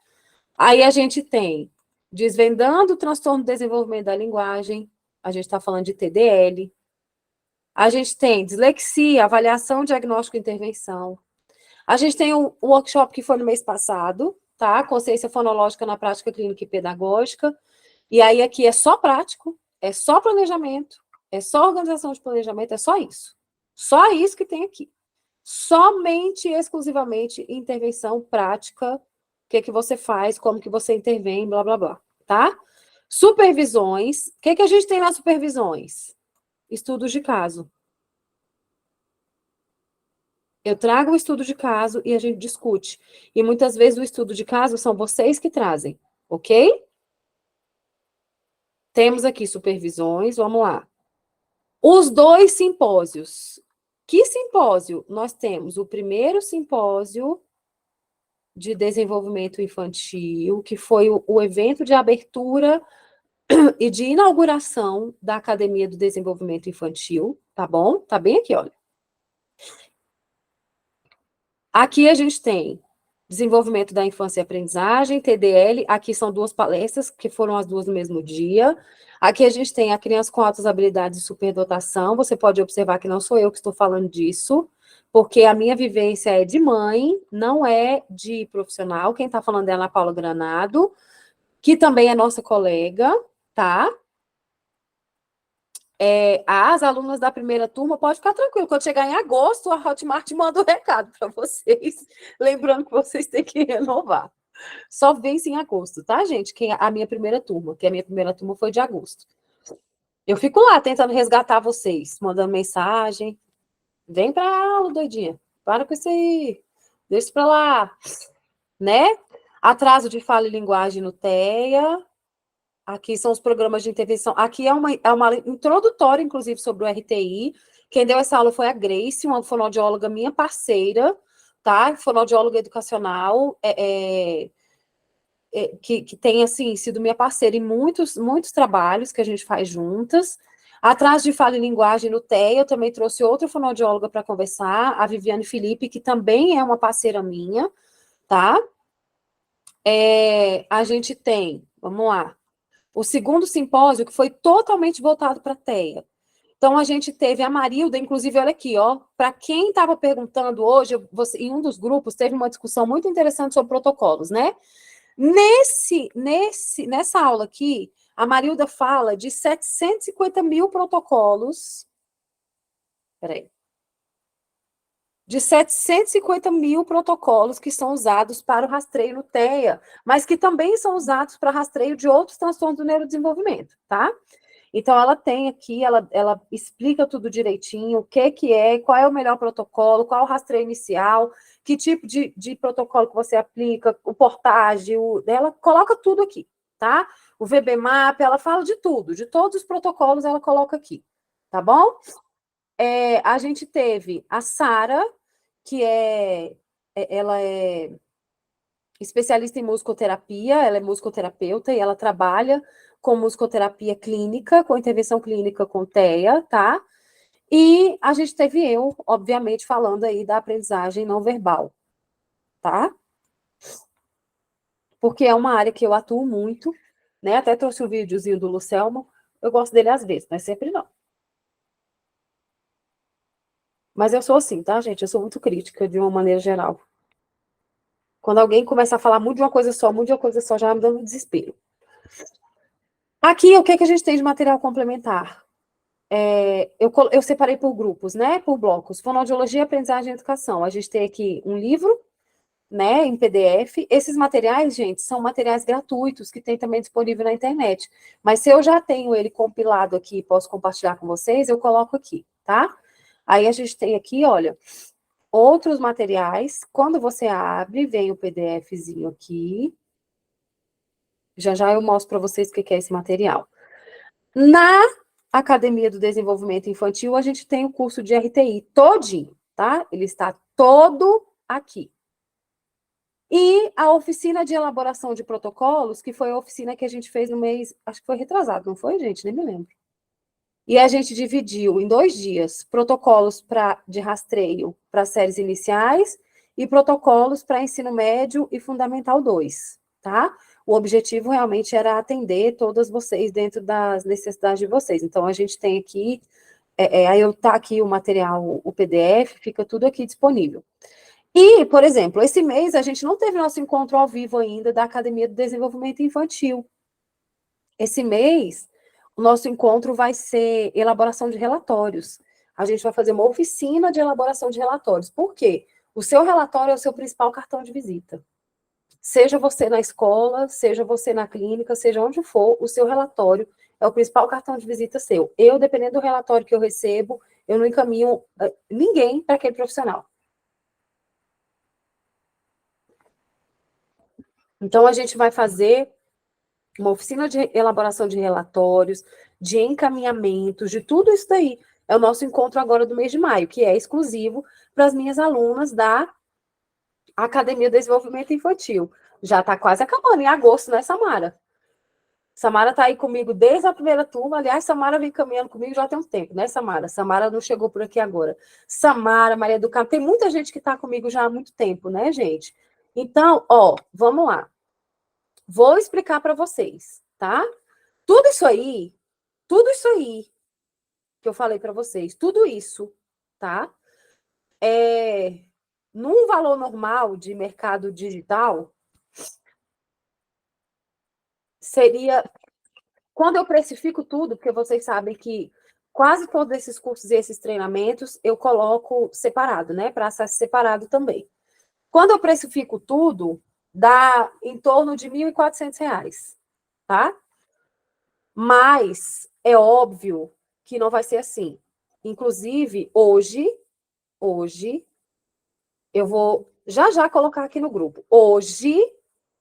Aí a gente tem desvendando o transtorno do desenvolvimento da linguagem, a gente está falando de TDL, a gente tem dislexia, avaliação, diagnóstico e intervenção, a gente tem o workshop que foi no mês passado, tá? Consciência fonológica na prática clínica e pedagógica. E aí aqui é só prático, é só planejamento, é só organização de planejamento, é só isso. Só isso que tem aqui. Somente, exclusivamente, intervenção prática, o que você faz, como que você intervém, blá, blá, blá, tá? Supervisões, o que a gente tem nas supervisões? Estudos de caso. Eu trago o estudo de caso e a gente discute. E muitas vezes o estudo de caso são vocês que trazem, ok? Temos aqui supervisões, vamos lá. Os 2 simpósios. Que simpósio? Nós temos o primeiro simpósio de desenvolvimento infantil, que foi o evento de abertura e de inauguração da Academia do Desenvolvimento Infantil, tá bom? Tá bem aqui, olha. Aqui a gente tem Desenvolvimento da Infância e Aprendizagem, TDL, aqui são 2 palestras, que foram as 2 no mesmo dia. Aqui a gente tem a Criança com Altas Habilidades e Superdotação, você pode observar que não sou eu que estou falando disso, porque a minha vivência é de mãe, não é de profissional, quem está falando é a Ana Paula Granado, que também é nossa colega, tá? As alunas da primeira turma, pode ficar tranquilo, quando chegar em agosto, a Hotmart manda o recado para vocês, lembrando que vocês têm que renovar. Só vence em agosto, tá, gente? Que a minha primeira turma, que a minha primeira turma foi de agosto. Eu fico lá tentando resgatar vocês, mandando mensagem. Vem pra aula, doidinha. Para com isso aí. Deixa pra lá. Né? Atraso de fala e linguagem no TEA. Aqui são os programas de intervenção. Aqui é uma introdutória, inclusive, sobre o RTI. Quem deu essa aula foi a Grace, uma fonoaudióloga minha parceira, tá? Fonoaudióloga educacional, que tem, assim, sido minha parceira em muitos trabalhos que a gente faz juntas. Atrás de fala e linguagem no TEA, eu também trouxe outra fonoaudióloga para conversar, a Viviane Felipe, que também é uma parceira minha, tá? A gente tem, vamos lá, o segundo simpósio, que foi totalmente voltado para a TEA. Então, a gente teve a Marilda, inclusive, olha aqui, ó, para quem estava perguntando hoje, em um dos grupos, teve uma discussão muito interessante sobre protocolos, né? Nessa aula aqui, a Marilda fala de 750 mil protocolos. Peraí. De 750 mil protocolos que são usados para o rastreio no TEA, mas que também são usados para rastreio de outros transtornos do neurodesenvolvimento, tá? Então, ela tem aqui, ela explica tudo direitinho, o que é, qual é o melhor protocolo, qual é o rastreio inicial, que tipo de protocolo que você aplica, o portagem, ela coloca tudo aqui, tá? O VBMAP, ela fala de tudo, de todos os protocolos ela coloca aqui, tá bom? A gente teve a Sara, que ela é especialista em musicoterapia, ela é musicoterapeuta e ela trabalha com musicoterapia clínica, com intervenção clínica com TEA, tá? E a gente teve eu, obviamente, falando aí da aprendizagem não verbal, tá? Porque é uma área que eu atuo muito, né? Até trouxe um videozinho do Lucelmo, eu gosto dele às vezes, mas sempre não. Mas eu sou assim, tá, gente? Eu sou muito crítica, de uma maneira geral. Quando alguém começa a falar muito de uma coisa só, já me dá um desespero. Aqui, o que a gente tem de material complementar? Eu separei por grupos, né? Por blocos. Fonoaudiologia, aprendizagem e educação. A gente tem aqui um livro, né? Em PDF. Esses materiais, gente, são materiais gratuitos que tem também disponível na internet. Mas se eu já tenho ele compilado aqui e posso compartilhar com vocês, eu coloco aqui, tá? Aí a gente tem aqui, olha, outros materiais. Quando você abre, vem o PDFzinho aqui. Já eu mostro para vocês o que é esse material. Na Academia do Desenvolvimento Infantil, a gente tem o curso de RTI todinho, tá? Ele está todo aqui. E a oficina de elaboração de protocolos, que foi a oficina que a gente fez no mês, acho que foi retrasado, não foi, gente? Nem me lembro. E a gente dividiu em 2 dias protocolos de rastreio para séries iniciais e protocolos para ensino médio e fundamental 2, tá? O objetivo realmente era atender todas vocês dentro das necessidades de vocês. Então, a gente tem aqui, aí tá aqui o material, o PDF, fica tudo aqui disponível. E, por exemplo, esse mês a gente não teve nosso encontro ao vivo ainda da Academia do Desenvolvimento Infantil. Esse mês, o nosso encontro vai ser elaboração de relatórios. A gente vai fazer uma oficina de elaboração de relatórios. Por quê? O seu relatório é o seu principal cartão de visita. Seja você na escola, seja você na clínica, seja onde for, o seu relatório é o principal cartão de visita seu. Eu, dependendo do relatório que eu recebo, eu não encaminho ninguém para aquele profissional. Então, a gente vai fazer uma oficina de elaboração de relatórios, de encaminhamentos, de tudo isso daí. É o nosso encontro agora do mês de maio, que é exclusivo para as minhas alunas da Academia de Desenvolvimento Infantil. Já está quase acabando, em agosto, né, Samara? Samara está aí comigo desde a primeira turma. Aliás, Samara vem caminhando comigo já tem um tempo, né, Samara? Samara não chegou por aqui agora. Samara, Maria do Carmo, tem muita gente que está comigo já há muito tempo, né, gente? Então, ó, vamos lá. Vou explicar para vocês, tá? Tudo isso aí que eu falei para vocês, tudo isso, tá? Num valor normal de mercado digital, seria... Quando eu precifico tudo, porque vocês sabem que quase todos esses cursos e esses treinamentos eu coloco separado, né? Para acesso separado também. Quando eu precifico tudo, dá em torno de R$ 1.400, tá? Mas é óbvio que não vai ser assim. Inclusive, hoje, eu vou já colocar aqui no grupo. Hoje,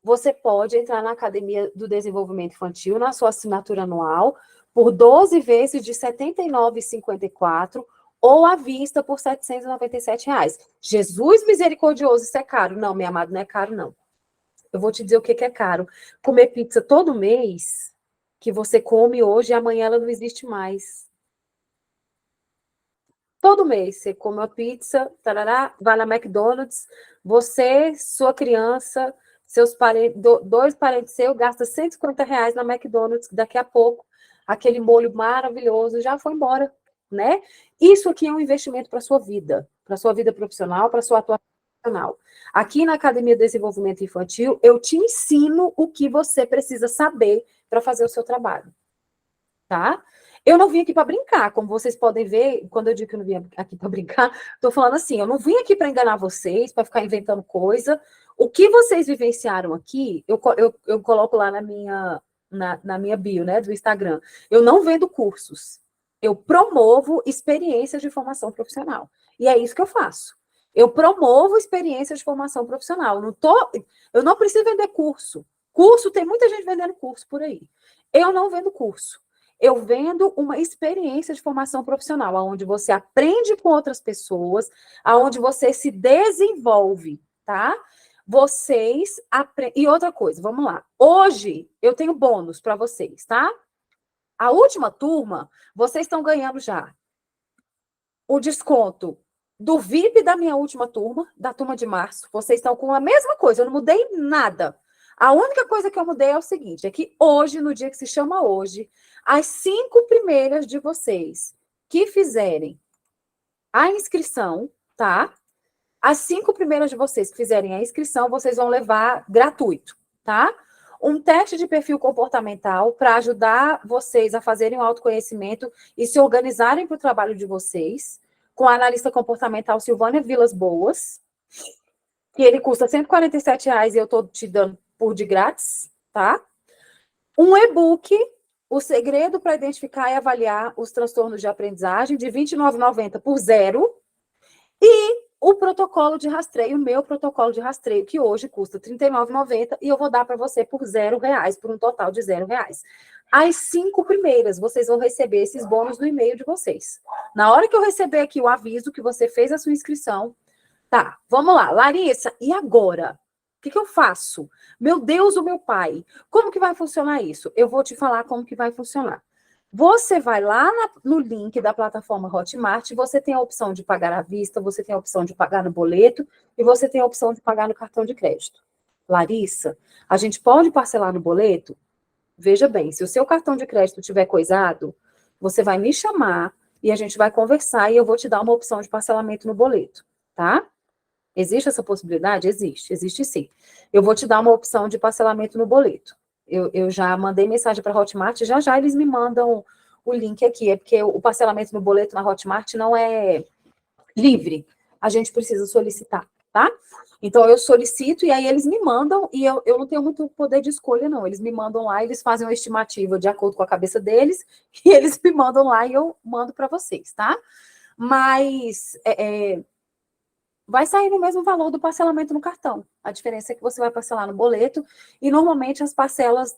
você pode entrar na Academia do Desenvolvimento Infantil, na sua assinatura anual, por 12 vezes de R$ 79,54 ou à vista por R$ 797. Jesus misericordioso, isso é caro. Não, minha amada, não é caro, não. Eu vou te dizer o que é caro. Comer pizza todo mês, que você come hoje e amanhã ela não existe mais. Todo mês você come uma pizza, tarará, vai na McDonald's, você, sua criança, seus parentes, dois parentes seus, gasta R$ 150 na McDonald's, daqui a pouco, aquele molho maravilhoso já foi embora, né? Isso aqui é um investimento para a sua vida profissional, para a sua atuação profissional. Aqui na Academia de Desenvolvimento Infantil, eu te ensino o que você precisa saber para fazer o seu trabalho, tá? Eu não vim aqui para brincar, como vocês podem ver, quando eu digo que eu não vim aqui para brincar, estou falando assim, eu não vim aqui para enganar vocês, para ficar inventando coisa. O que vocês vivenciaram aqui, eu coloco lá na minha bio, né, do Instagram. Eu não vendo cursos, eu promovo experiências de formação profissional. E é isso que eu faço. Eu promovo experiências de formação profissional. Eu não preciso vender curso. Curso, tem muita gente vendendo curso por aí. Eu não vendo curso. Eu vendo uma experiência de formação profissional, onde você aprende com outras pessoas, onde você se desenvolve, tá? Vocês aprendem. E outra coisa, vamos lá. Hoje eu tenho bônus para vocês, tá? A última turma, vocês estão ganhando já o desconto do VIP da minha última turma, da turma de março. Vocês estão com a mesma coisa, eu não mudei nada. A única coisa que eu mudei é o seguinte, é que hoje, no dia que se chama hoje, as 5 primeiras de vocês que fizerem a inscrição, tá? As 5 primeiras de vocês que fizerem a inscrição, vocês vão levar gratuito, tá? Um teste de perfil comportamental para ajudar vocês a fazerem o autoconhecimento e se organizarem para o trabalho de vocês, com a analista comportamental Silvânia Vilas Boas, que ele custa R$ 147 e eu estou te dando por de grátis, tá? Um e-book, O Segredo para Identificar e Avaliar os Transtornos de Aprendizagem, de R$ 29,90 por 0. E o protocolo de rastreio, o meu protocolo de rastreio, que hoje custa R$ 39,90 e eu vou dar para você por R$ 0, por um total de R$ 0. As 5 primeiras, vocês vão receber esses bônus no e-mail de vocês. Na hora que eu receber aqui o aviso que você fez a sua inscrição, tá, vamos lá. Larissa, e agora? O que eu faço? Meu Deus, o meu pai. Como que vai funcionar isso? Eu vou te falar como que vai funcionar. Você vai lá no link da plataforma Hotmart, você tem a opção de pagar à vista, você tem a opção de pagar no boleto e você tem a opção de pagar no cartão de crédito. Larissa, a gente pode parcelar no boleto? Veja bem, se o seu cartão de crédito tiver coisado, você vai me chamar e a gente vai conversar e eu vou te dar uma opção de parcelamento no boleto, tá? Existe essa possibilidade? Existe sim. Eu vou te dar uma opção de parcelamento no boleto. Eu já mandei mensagem para a Hotmart, já eles me mandam o link aqui, é porque o parcelamento no boleto na Hotmart não é livre, a gente precisa solicitar, tá? Então, eu solicito e aí eles me mandam, e eu não tenho muito poder de escolha, não. Eles me mandam lá, eles fazem uma estimativa de acordo com a cabeça deles, e eles me mandam lá e eu mando para vocês, tá? Mas... vai sair no mesmo valor do parcelamento no cartão. A diferença é que você vai parcelar no boleto e, normalmente, as parcelas,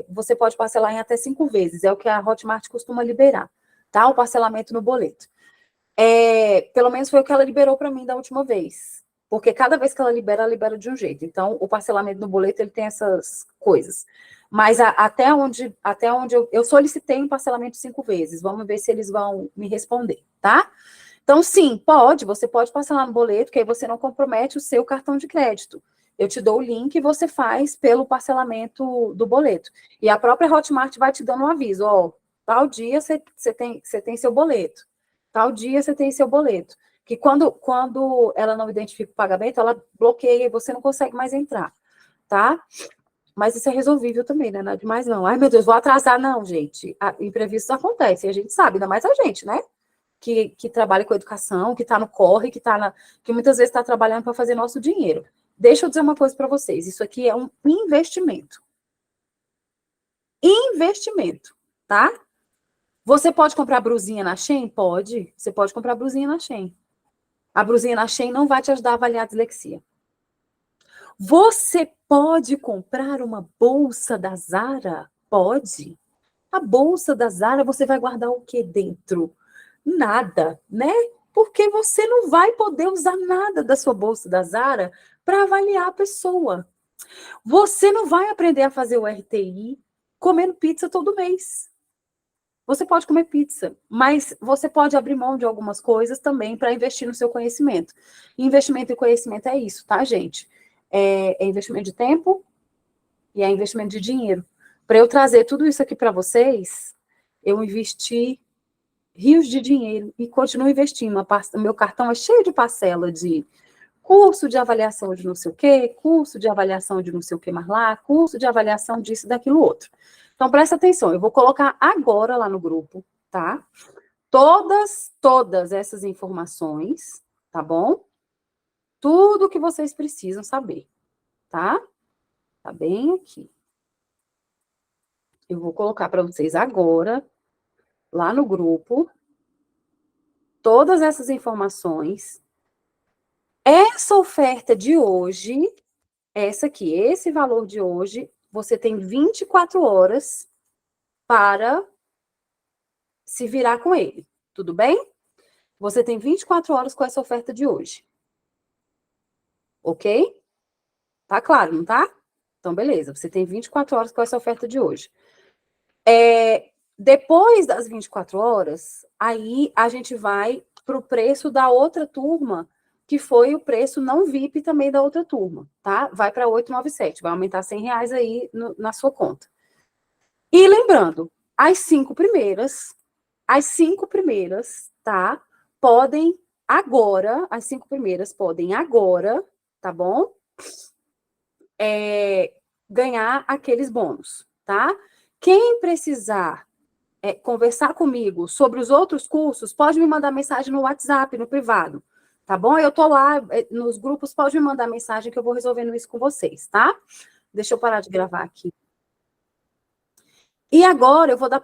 você pode parcelar em até 5 vezes. É o que a Hotmart costuma liberar, tá? O parcelamento no boleto. Pelo menos foi o que ela liberou para mim da última vez. Porque cada vez que ela libera de um jeito. Então, o parcelamento no boleto, ele tem essas coisas. Mas até onde eu solicitei um parcelamento 5 vezes. Vamos ver se eles vão me responder, tá? Então, sim, você pode parcelar no boleto, que aí você não compromete o seu cartão de crédito. Eu te dou o link e você faz pelo parcelamento do boleto. E a própria Hotmart vai te dando um aviso, ó, tal dia você tem seu boleto. Tal dia você tem seu boleto. Que quando ela não identifica o pagamento, ela bloqueia e você não consegue mais entrar, tá? Mas isso é resolvível também, né? Nada demais não. Ai, meu Deus, vou atrasar. Não, gente. Imprevistos acontecem, a gente sabe, ainda mais a gente, né? Que trabalha com educação, que está no corre, que muitas vezes está trabalhando para fazer nosso dinheiro. Deixa eu dizer uma coisa para vocês. Isso aqui é um investimento. Investimento, tá? Você pode comprar brusinha na Shein? Pode. Você pode comprar brusinha na Shein. A brusinha na Shein não vai te ajudar a avaliar a dislexia. Você pode comprar uma bolsa da Zara? Pode. A bolsa da Zara, você vai guardar o que dentro? Nada, né? Porque você não vai poder usar nada da sua bolsa da Zara para avaliar a pessoa. Você não vai aprender a fazer o RTI comendo pizza todo mês. Você pode comer pizza, mas você pode abrir mão de algumas coisas também para investir no seu conhecimento. E investimento em conhecimento é isso, tá, gente? É investimento de tempo e é investimento de dinheiro. Para eu trazer tudo isso aqui para vocês, eu investi rios de dinheiro e continuo investindo. O meu cartão é cheio de parcela de curso de avaliação de não sei o quê, curso de avaliação de não sei o que mais lá, curso de avaliação disso, daquilo, outro. Então, presta atenção, eu vou colocar agora lá no grupo, tá? Todas essas informações, tá bom? Tudo que vocês precisam saber, tá? Tá bem aqui. Eu vou colocar para vocês agora, lá no grupo, todas essas informações. Essa oferta de hoje, essa aqui, esse valor de hoje, você tem 24 horas para se virar com ele, tudo bem? Você tem 24 horas com essa oferta de hoje. Ok? Tá claro, não tá? Então, beleza, você tem 24 horas com essa oferta de hoje. Depois das 24 horas, aí a gente vai para o preço da outra turma, que foi o preço não VIP também da outra turma, tá? Vai para 897, vai aumentar R$100 aí na sua conta. E lembrando, as 5 primeiras, tá? Podem agora, tá bom? Ganhar aqueles bônus, tá? Quem precisar conversar comigo sobre os outros cursos, pode me mandar mensagem no WhatsApp, no privado, tá bom? Eu tô lá nos grupos, pode me mandar mensagem que eu vou resolvendo isso com vocês, tá? Deixa eu parar de gravar aqui. E agora eu vou dar